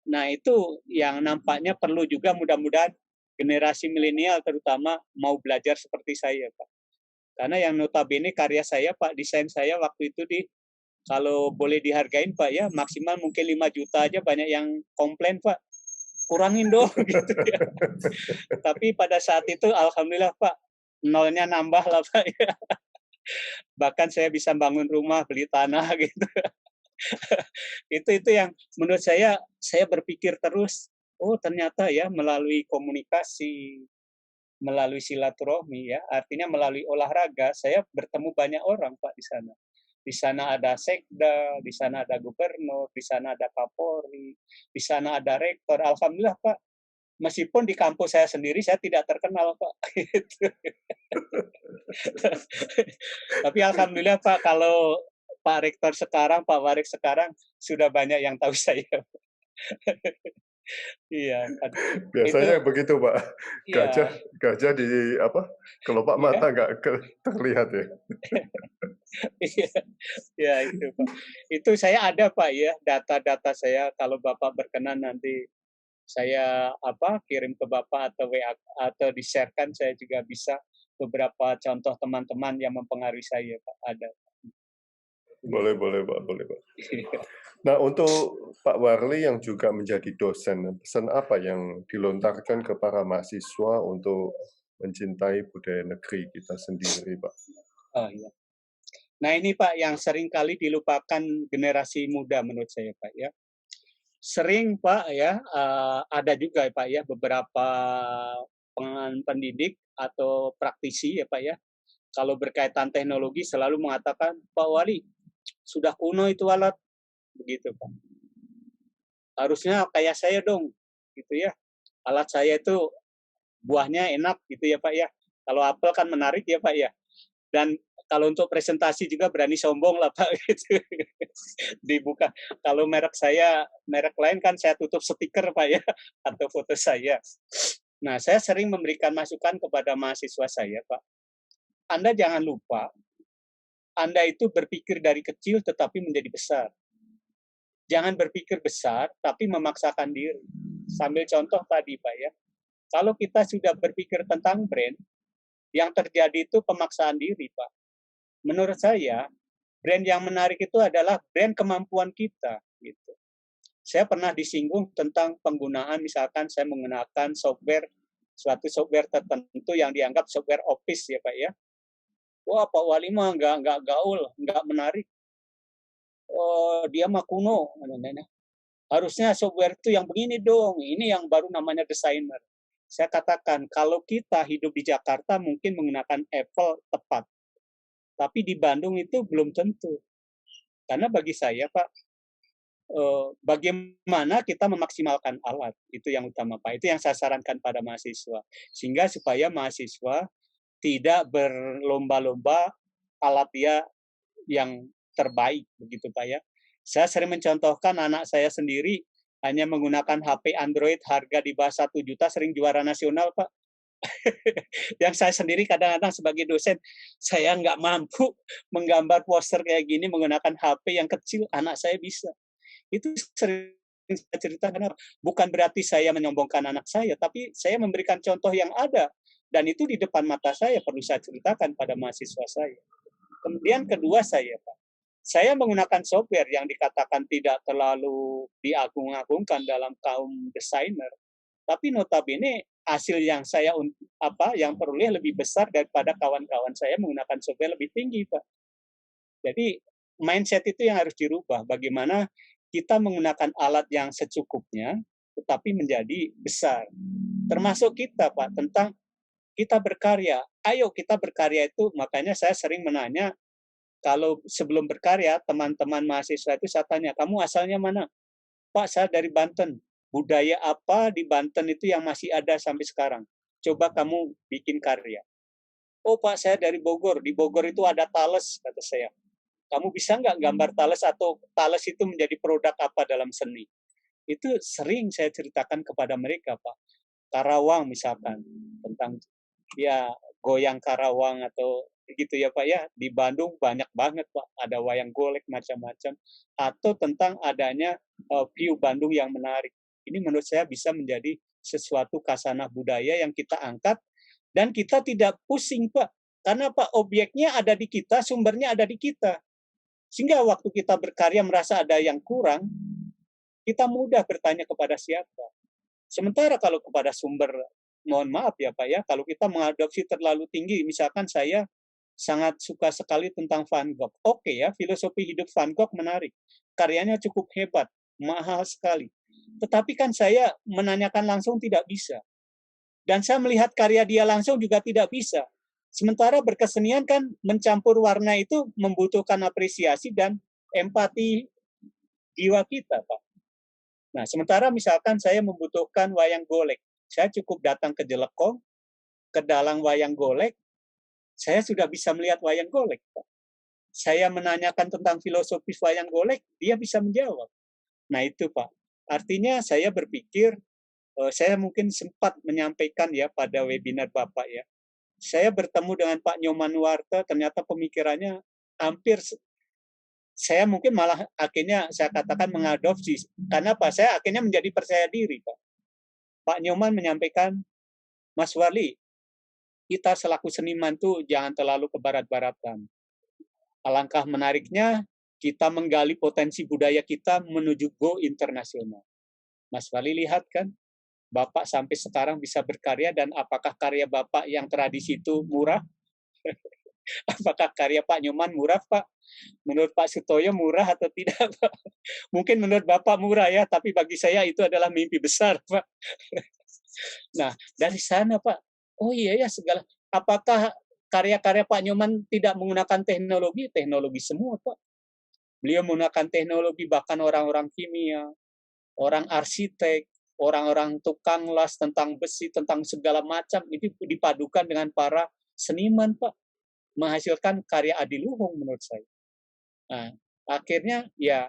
[SPEAKER 3] nah itu yang nampaknya perlu juga mudah-mudahan generasi milenial terutama mau belajar seperti saya Pak. Karena yang notabene karya saya Pak, desain saya waktu itu kalau boleh dihargain Pak ya, maksimal mungkin 5 juta aja banyak yang komplain Pak. Kurangin dong gitu ya. Tapi pada saat itu alhamdulillah Pak, nolnya nambah lah Pak ya. Bahkan saya bisa bangun rumah, beli tanah gitu. itu yang menurut saya berpikir terus, ternyata ya melalui komunikasi, melalui silaturahmi ya, artinya melalui olahraga saya bertemu banyak orang Pak di sana. Di sana ada sekda, di sana ada gubernur, di sana ada Kapolri, di sana ada rektor. Alhamdulillah Pak, meskipun di kampus saya sendiri saya tidak terkenal Pak. Tapi alhamdulillah Pak, kalau Pak Rektor sekarang, Pak Warik sekarang sudah banyak yang tahu saya. Iya.
[SPEAKER 1] Biasanya begitu Pak. Gajah di kelopak mata nggak terlihat ya.
[SPEAKER 3] Iya itu Pak. Itu saya ada Pak ya data-data saya, kalau Bapak berkenan nanti saya kirim ke Bapak atau WA atau di-share-kan, saya juga bisa beberapa contoh teman-teman yang mempengaruhi saya Pak, ada.
[SPEAKER 1] Boleh Pak. Nah untuk Pak Warli yang juga menjadi dosen, pesan apa yang dilontarkan ke para mahasiswa untuk mencintai budaya negeri kita sendiri, Pak.
[SPEAKER 3] Oh iya. Nah ini Pak yang sering kali dilupakan generasi muda menurut saya Pak ya. Sering Pak ya, ada juga ya Pak ya beberapa pendidik atau praktisi ya Pak ya, kalau berkaitan teknologi selalu mengatakan, Pak Wali, sudah kuno itu alat, begitu Pak. Harusnya kayak saya dong, gitu ya. Alat saya itu buahnya enak gitu ya Pak ya. Kalau apel kan menarik ya Pak ya. Dan kalau untuk presentasi juga berani sombong lah Pak gitu. Dibuka. Kalau merek lain kan saya tutup stiker Pak ya atau foto saya. Nah, saya sering memberikan masukan kepada mahasiswa saya, Pak. Anda jangan lupa, Anda itu berpikir dari kecil tetapi menjadi besar. Jangan berpikir besar tapi memaksakan diri. Sambil contoh tadi Pak ya. Kalau kita sudah berpikir tentang brand, yang terjadi itu pemaksaan diri, Pak. Menurut saya, brand yang menarik itu adalah brand kemampuan kita. Gitu. Saya pernah disinggung tentang penggunaan, misalkan saya menggunakan suatu software tertentu yang dianggap software office ya Pak ya. Wah Pak Wali mah nggak gaul, nggak menarik. Oh, dia mah kuno. Harusnya software itu yang begini dong, ini yang baru namanya desainer. Saya katakan, kalau kita hidup di Jakarta mungkin menggunakan Apple tepat. Tapi di Bandung itu belum tentu. Karena bagi saya, Pak, bagaimana kita memaksimalkan alat, itu yang utama, Pak. Itu yang saya sarankan pada mahasiswa. Sehingga supaya mahasiswa tidak berlomba-lomba alat dia yang terbaik, begitu Pak ya. Saya sering mencontohkan anak saya sendiri hanya menggunakan HP Android harga di bawah 1 juta sering juara nasional, Pak. Yang saya sendiri kadang-kadang sebagai dosen, saya nggak mampu menggambar poster kayak gini menggunakan HP yang kecil, anak saya bisa. Itu sering saya ceritakan, bukan berarti saya menyombongkan anak saya, tapi saya memberikan contoh yang ada, dan itu di depan mata saya perlu saya ceritakan pada mahasiswa saya. Kemudian kedua saya, Pak, saya menggunakan software yang dikatakan tidak terlalu diagung-agungkan dalam kaum desainer, tapi notabene hasil yang saya yang peroleh lebih besar daripada kawan-kawan saya menggunakan software lebih tinggi, Pak. Jadi mindset itu yang harus dirubah. Bagaimana kita menggunakan alat yang secukupnya, tetapi menjadi besar. Termasuk kita, Pak, tentang kita berkarya. Ayo kita berkarya itu, makanya saya sering menanya, kalau sebelum berkarya, teman-teman mahasiswa itu saya tanya, kamu asalnya mana? Pak, saya dari Banten. Budaya apa di Banten itu yang masih ada sampai sekarang? Coba kamu bikin karya. Oh Pak, saya dari Bogor. Di Bogor itu ada Thales, kata saya. Kamu bisa nggak gambar Thales atau Thales itu menjadi produk apa dalam seni? Itu sering saya ceritakan kepada mereka, Pak. Karawang misalkan, tentang ya goyang Karawang atau gitu ya Pak ya. Di Bandung banyak banget Pak, ada wayang golek macam-macam. Atau tentang adanya view Bandung yang menarik. Ini menurut saya bisa menjadi sesuatu khasanah budaya yang kita angkat dan kita tidak pusing Pak. Karena Pak objeknya ada di kita, sumbernya ada di kita. Sehingga waktu kita berkarya merasa ada yang kurang, kita mudah bertanya kepada siapa. Sementara kalau kepada sumber, mohon maaf ya Pak ya, kalau kita mengadopsi terlalu tinggi, misalkan saya sangat suka sekali tentang Van Gogh. Oke ya, filosofi hidup Van Gogh menarik. Karyanya cukup hebat, mahal sekali. Tetapi kan saya menanyakan langsung tidak bisa. Dan saya melihat karya dia langsung juga tidak bisa. Sementara berkesenian kan mencampur warna itu membutuhkan apresiasi dan empati jiwa kita, Pak. Nah, sementara misalkan saya membutuhkan wayang golek. Saya cukup datang ke Jelekong, ke dalang wayang golek, saya sudah bisa melihat wayang golek, Pak. Saya menanyakan tentang filosofis wayang golek, dia bisa menjawab. Nah, itu, Pak. Artinya saya berpikir, saya mungkin sempat menyampaikan ya pada webinar Bapak ya. Saya bertemu dengan Pak Nyoman Nuarte, ternyata pemikirannya hampir, saya mungkin malah akhirnya saya katakan mengadopsi. Karena apa? Saya akhirnya menjadi percaya diri, Pak. Pak Nyoman menyampaikan, Mas Wali, kita selaku seniman tuh jangan terlalu ke barat-baratan. Alangkah menariknya, kita menggali potensi budaya kita menuju go internasional. Mas Wali lihat kan, Bapak sampai sekarang bisa berkarya, dan apakah karya Bapak yang tradisi itu murah? Apakah karya Pak Nyoman murah, Pak? Menurut Pak Sutoyo murah atau tidak, Pak? Mungkin menurut Bapak murah ya, tapi bagi saya itu adalah mimpi besar, Pak. Nah, dari sana, Pak, oh iya ya, segala, apakah karya-karya Pak Nyoman tidak menggunakan teknologi? Teknologi semua, Pak. Beliau menggunakan teknologi, bahkan orang-orang kimia, orang arsitek, orang-orang tukang las, tentang besi, tentang segala macam, itu dipadukan dengan para seniman, Pak. Menghasilkan karya adiluhung menurut saya. Nah, akhirnya ya,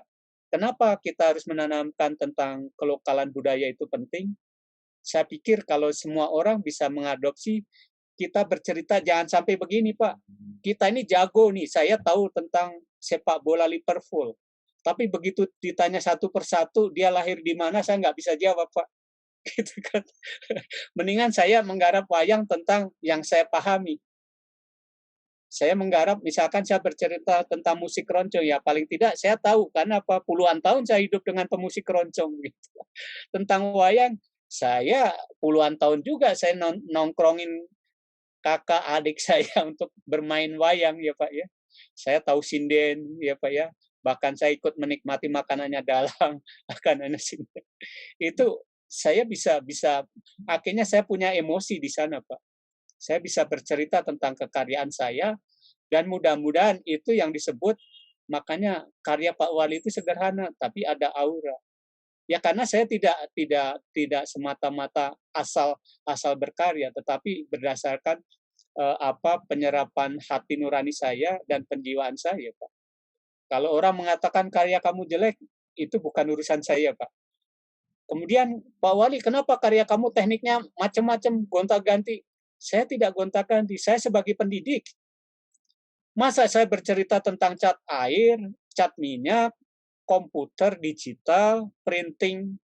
[SPEAKER 3] kenapa kita harus menanamkan tentang kelokalan budaya itu penting? Saya pikir kalau semua orang bisa mengadopsi, kita bercerita jangan sampai begini, Pak. Kita ini jago nih, saya tahu tentang sepak bola Liverpool. Tapi begitu ditanya satu persatu, dia lahir di mana, saya nggak bisa jawab, Pak. Gitu kan. Mendingan saya menggarap wayang tentang yang saya pahami. Saya menggarap, misalkan saya bercerita tentang musik keroncong, ya paling tidak saya tahu, karena apa, puluhan tahun saya hidup dengan pemusik keroncong. Gitu. Tentang wayang, saya puluhan tahun juga saya nongkrongin kakak adik saya untuk bermain wayang, ya Pak ya. Saya tahu sinden, ya Pak ya. Bahkan saya ikut menikmati makanannya dalang, makanannya sinden. Itu saya bisa akhirnya saya punya emosi di sana, Pak. Saya bisa bercerita tentang kekaryaan saya, dan mudah-mudahan itu yang disebut, makanya karya Pak Wali itu sederhana, tapi ada aura. Ya karena saya tidak semata-mata asal berkarya, tetapi berdasarkan penyerapan hati nurani saya dan penjiwaan saya, Pak. Kalau orang mengatakan karya kamu jelek, itu bukan urusan saya, Pak. Kemudian Pak Wali, kenapa karya kamu tekniknya macam-macam, gonta-ganti? Saya tidak gonta-ganti, saya sebagai pendidik. Masa saya bercerita tentang cat air, cat minyak, komputer, digital, printing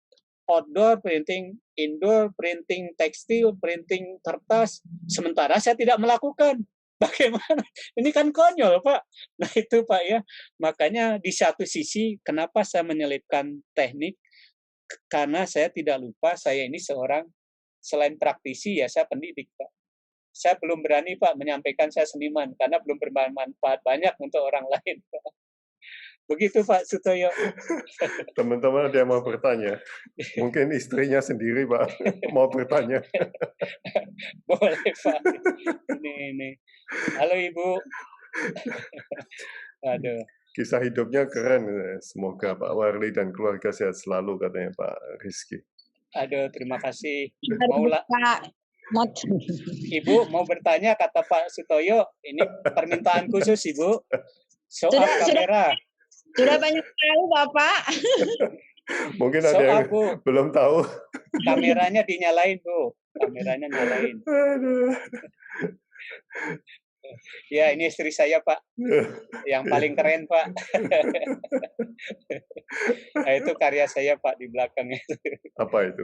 [SPEAKER 3] outdoor, printing indoor, printing tekstil, printing kertas, sementara saya tidak melakukan. Bagaimana? Ini kan konyol, Pak. Nah itu, Pak ya. Makanya di satu sisi, kenapa saya menyelipkan teknik? Karena saya tidak lupa, saya ini seorang, selain praktisi, ya saya pendidik, Pak. Saya belum berani, Pak, menyampaikan saya seniman, karena belum bermanfaat banyak untuk orang lain, Pak. Begitu, Pak Sutoyo.
[SPEAKER 1] Teman-teman ada yang mau bertanya? Mungkin istrinya sendiri, Pak, mau bertanya.
[SPEAKER 3] Boleh, Pak. Ini. Halo, Ibu. Aduh.
[SPEAKER 1] Kisah hidupnya keren. Semoga Pak Warli dan keluarga sehat selalu, katanya Pak Rizky.
[SPEAKER 3] Aduh, terima kasih. Ibu mau bertanya, kata Pak Sutoyo, ini permintaan khusus, Ibu. Soal kamera.
[SPEAKER 9] Sudah banyak tahu, Bapak.
[SPEAKER 1] Mungkin ada yang belum tahu.
[SPEAKER 3] Kameranya dinyalain, Bu. Kameranya nyalain.
[SPEAKER 1] Aduh.
[SPEAKER 3] Ya, ini istri saya, Pak. Yang paling keren, Pak. Nah, itu karya saya, Pak, di belakang itu.
[SPEAKER 1] Apa itu?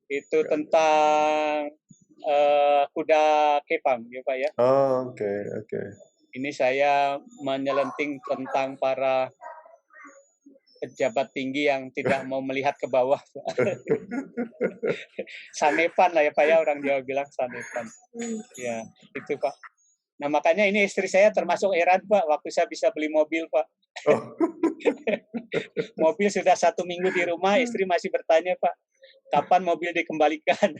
[SPEAKER 3] Itu tentang kuda kepang, ya Pak ya.
[SPEAKER 1] Oh, oke.
[SPEAKER 3] Ini saya menyelenting tentang para pejabat tinggi yang tidak mau melihat ke bawah. Sanepan lah ya Pak ya, orang Jawa bilang sanepan. Ya, itu Pak. Nah makanya ini istri saya termasuk heran Pak, waktu saya bisa beli mobil Pak. Oh. Mobil sudah 1 minggu di rumah, istri masih bertanya Pak, kapan mobil dikembalikan?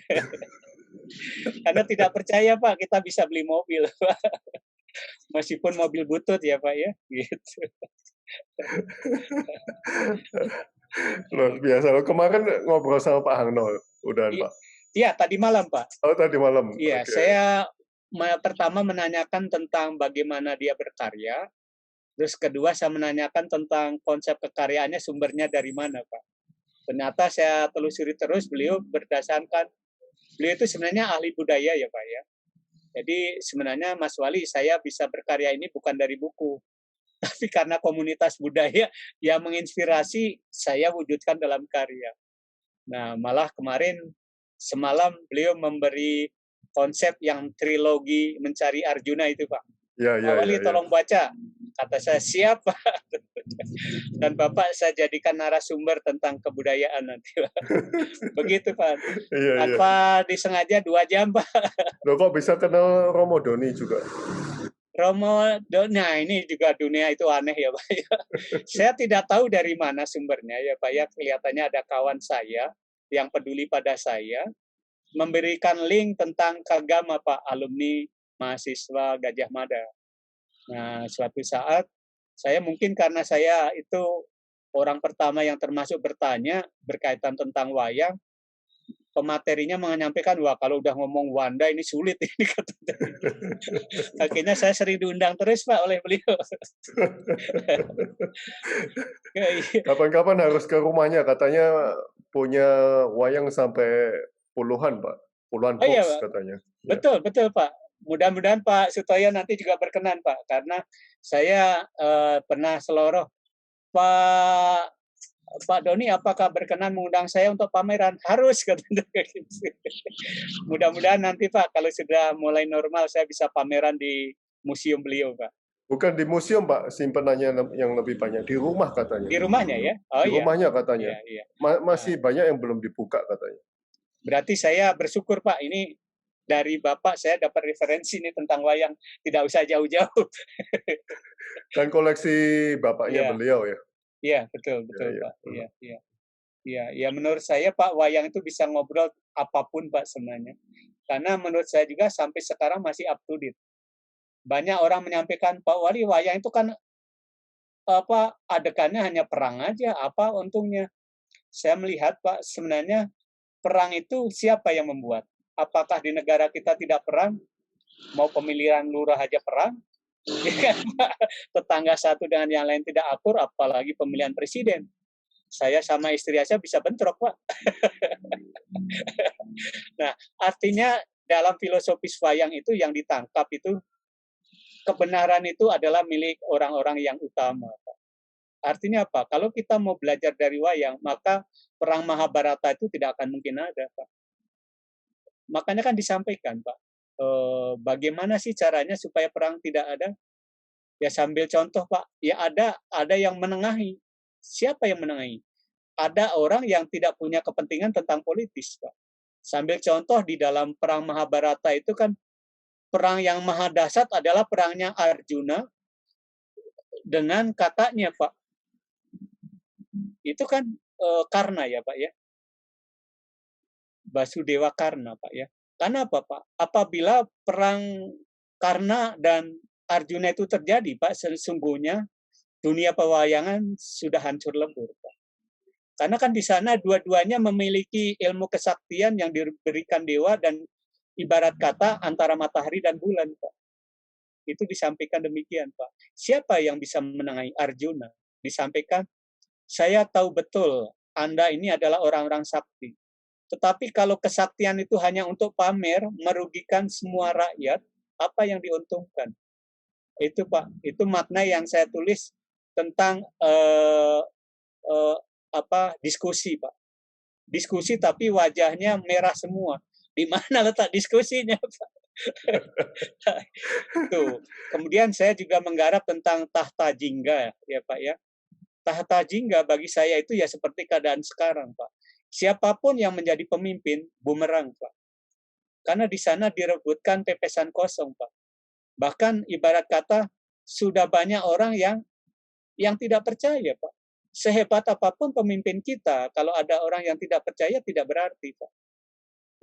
[SPEAKER 3] Karena tidak percaya Pak, kita bisa beli mobil Pak. Meskipun mobil butut ya Pak ya, gitu.
[SPEAKER 1] Luar biasa. Kemarin ngobrol sama Pak Hangno, udah Pak?
[SPEAKER 3] Iya, tadi malam Pak.
[SPEAKER 1] Oh, tadi malam.
[SPEAKER 3] Iya, okay. Saya pertama menanyakan tentang bagaimana dia berkarya, terus kedua saya menanyakan tentang konsep kekaryaannya, sumbernya dari mana Pak. Ternyata saya telusuri terus, beliau itu sebenarnya ahli budaya ya Pak ya. Jadi sebenarnya Mas Wali, saya bisa berkarya ini bukan dari buku, tapi karena komunitas budaya yang menginspirasi saya wujudkan dalam karya. Nah, malah semalam beliau memberi konsep yang trilogi Mencari Arjuna itu Pak.
[SPEAKER 1] Ya,
[SPEAKER 3] Pak Wali tolong baca. Kata saya, siap Pak. Dan Bapak saya jadikan narasumber tentang kebudayaan nanti. Begitu Pak. Tanpa disengaja 2 jam Pak.
[SPEAKER 1] Loh kok bisa kenal Romo Doni juga?
[SPEAKER 3] Romo Doni, nah ini juga dunia itu aneh ya Pak. Saya tidak tahu dari mana sumbernya ya Pak ya. Kelihatannya ada kawan saya yang peduli pada saya, memberikan link tentang Kagama Pak, alumni mahasiswa Gajah Mada. Nah, suatu saat saya mungkin karena saya itu orang pertama yang termasuk bertanya berkaitan tentang wayang, pematerinya menyampaikan, wah kalau udah ngomong Wanda ini sulit ini katanya. Akhirnya saya sering diundang terus Pak oleh beliau.
[SPEAKER 1] Kapan-kapan harus ke rumahnya, katanya punya wayang sampai puluhan Pak, puluhan box
[SPEAKER 3] Iya, Pak.
[SPEAKER 1] katanya.
[SPEAKER 3] Betul, betul Pak. Mudah-mudahan Pak Sutoyo nanti juga berkenan Pak, karena saya pernah seloroh, Pak Doni apakah berkenan mengundang saya untuk pameran? Harus katanya. Mudah-mudahan nanti Pak kalau sudah mulai normal saya bisa pameran di museum beliau Pak.
[SPEAKER 1] Bukan di museum Pak, simpenannya yang lebih banyak di rumah katanya.
[SPEAKER 3] Di rumahnya ya? Oh,
[SPEAKER 1] di rumahnya katanya.
[SPEAKER 3] Iya.
[SPEAKER 1] Masih banyak yang belum dibuka katanya.
[SPEAKER 3] Berarti saya bersyukur Pak, ini dari Bapak saya dapat referensi nih tentang wayang, tidak usah jauh-jauh.
[SPEAKER 1] Dan koleksi bapaknya beliau ya.
[SPEAKER 3] Iya, betul Pak. Iya, menurut saya Pak, wayang itu bisa ngobrol apapun Pak sebenarnya. Karena menurut saya juga sampai sekarang masih up to date. Banyak orang menyampaikan, Pak Wali, wayang itu kan adegannya hanya perang aja, apa untungnya? Saya melihat Pak, sebenarnya perang itu siapa yang membuat? Apakah di negara kita tidak perang? Mau pemilihan lurah aja perang? Tetangga satu dengan yang lain tidak akur, apalagi pemilihan presiden. Saya sama istri saya bisa bentrok, Pak. Nah, artinya dalam filosofis wayang itu yang ditangkap itu, kebenaran itu adalah milik orang-orang yang utama, Pak. Artinya apa? Kalau kita mau belajar dari wayang, maka perang Mahabharata itu tidak akan mungkin ada, Pak. Makanya kan disampaikan, Pak, bagaimana sih caranya supaya perang tidak ada? Ya sambil contoh, Pak. Ya ada yang menengahi. Siapa yang menengahi? Ada orang yang tidak punya kepentingan tentang politis, Pak. Sambil contoh di dalam perang Mahabharata itu kan perang yang maha dahsyat adalah perangnya Arjuna dengan kakaknya, Pak. Itu kan Karna ya, Pak ya. Basudewa Karna, Pak ya. Karena apa, Pak? Apabila perang Karna dan Arjuna itu terjadi, Pak, sesungguhnya dunia pewayangan sudah hancur lebur, Pak. Karena kan di sana dua-duanya memiliki ilmu kesaktian yang diberikan dewa dan ibarat kata antara matahari dan bulan, Pak. Itu disampaikan demikian, Pak. Siapa yang bisa menengahi? Arjuna. Disampaikan, saya tahu betul Anda ini adalah orang-orang sakti. Tetapi kalau kesaktian itu hanya untuk pamer, merugikan semua rakyat, apa yang diuntungkan? Itu Pak, itu makna yang saya tulis tentang diskusi, Pak. Diskusi tapi wajahnya merah semua. Di mana letak diskusinya, Pak? Tuh. Kemudian saya juga menggarap tentang tahta jingga, ya Pak ya. Tahta jingga bagi saya itu ya seperti keadaan sekarang, Pak. Siapapun yang menjadi pemimpin, bumerang, Pak. Karena di sana direbutkan pepesan kosong, Pak. Bahkan ibarat kata sudah banyak orang yang tidak percaya, Pak. Sehebat apapun pemimpin kita, kalau ada orang yang tidak percaya tidak berarti, Pak.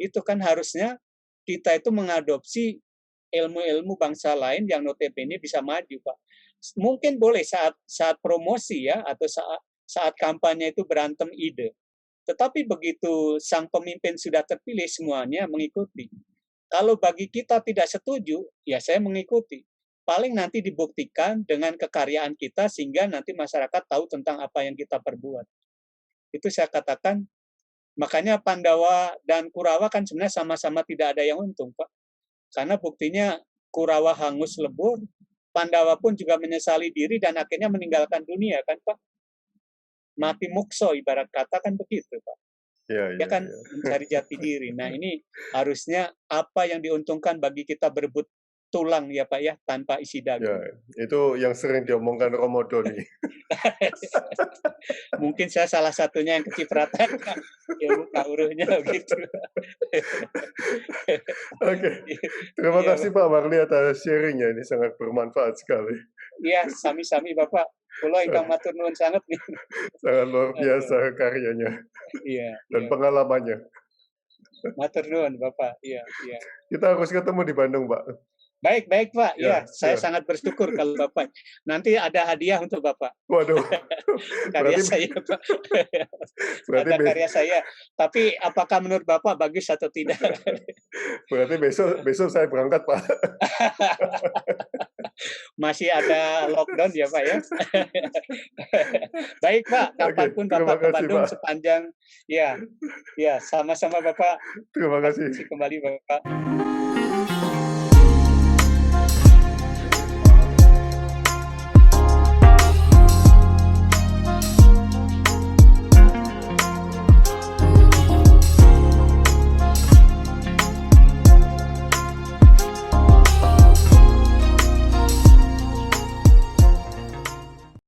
[SPEAKER 3] Itu kan harusnya kita itu mengadopsi ilmu-ilmu bangsa lain yang notabene bisa maju, Pak. Mungkin boleh saat promosi ya, atau saat kampanye itu berantem ide. Tetapi begitu sang pemimpin sudah terpilih, semuanya mengikuti. Kalau bagi kita tidak setuju, ya saya mengikuti. Paling nanti dibuktikan dengan kekaryaan kita sehingga nanti masyarakat tahu tentang apa yang kita perbuat. Itu saya katakan, makanya Pandawa dan Kurawa kan sebenarnya sama-sama tidak ada yang untung, Pak. Karena buktinya Kurawa hangus lebur, Pandawa pun juga menyesali diri dan akhirnya meninggalkan dunia, kan Pak? Mati mukso ibarat kata kan begitu, Pak. Dia kan mencari jati diri. Nah ini harusnya apa yang diuntungkan bagi kita berebut tulang ya Pak ya, tanpa isi
[SPEAKER 1] Ya,
[SPEAKER 3] daging.
[SPEAKER 1] itu yang sering diomongkan Romodo nih.
[SPEAKER 3] Mungkin saya salah satunya yang kecipratan ilmu kauruhnya gitu.
[SPEAKER 1] Oke, terima
[SPEAKER 3] Iya,
[SPEAKER 1] kasih Pak Warli atas sharing-nya, ini sangat bermanfaat sekali.
[SPEAKER 3] Iya, sami-sami Bapak. Kula ingkang matur nuwun sanget nih.
[SPEAKER 1] Sangat luar
[SPEAKER 3] Aduh,
[SPEAKER 1] biasa karyanya
[SPEAKER 3] iya,
[SPEAKER 1] dan
[SPEAKER 3] iya.
[SPEAKER 1] pengalamannya.
[SPEAKER 3] Matur nuwun Bapak. Iya, iya.
[SPEAKER 1] Kita harus ketemu di Bandung, Pak.
[SPEAKER 3] Baik, baik Pak.
[SPEAKER 1] Ya,
[SPEAKER 3] Ya, saya
[SPEAKER 1] ya.
[SPEAKER 3] sangat bersyukur kalau Bapak. Nanti ada hadiah untuk Bapak.
[SPEAKER 1] Waduh,
[SPEAKER 3] Karya
[SPEAKER 1] berarti
[SPEAKER 3] saya, Pak.
[SPEAKER 1] berarti
[SPEAKER 3] Ada karya saya. Tapi apakah menurut Bapak bagus atau tidak?
[SPEAKER 1] berarti besok saya berangkat, Pak.
[SPEAKER 3] Masih ada lockdown ya Pak ya. Baik Pak, kapanpun
[SPEAKER 1] terima
[SPEAKER 3] Bapak ke
[SPEAKER 1] kasih,
[SPEAKER 3] Bandung
[SPEAKER 1] Pak.
[SPEAKER 3] sepanjang ya, ya sama-sama Bapak.
[SPEAKER 1] Terima kasih.
[SPEAKER 3] Kembali Bapak.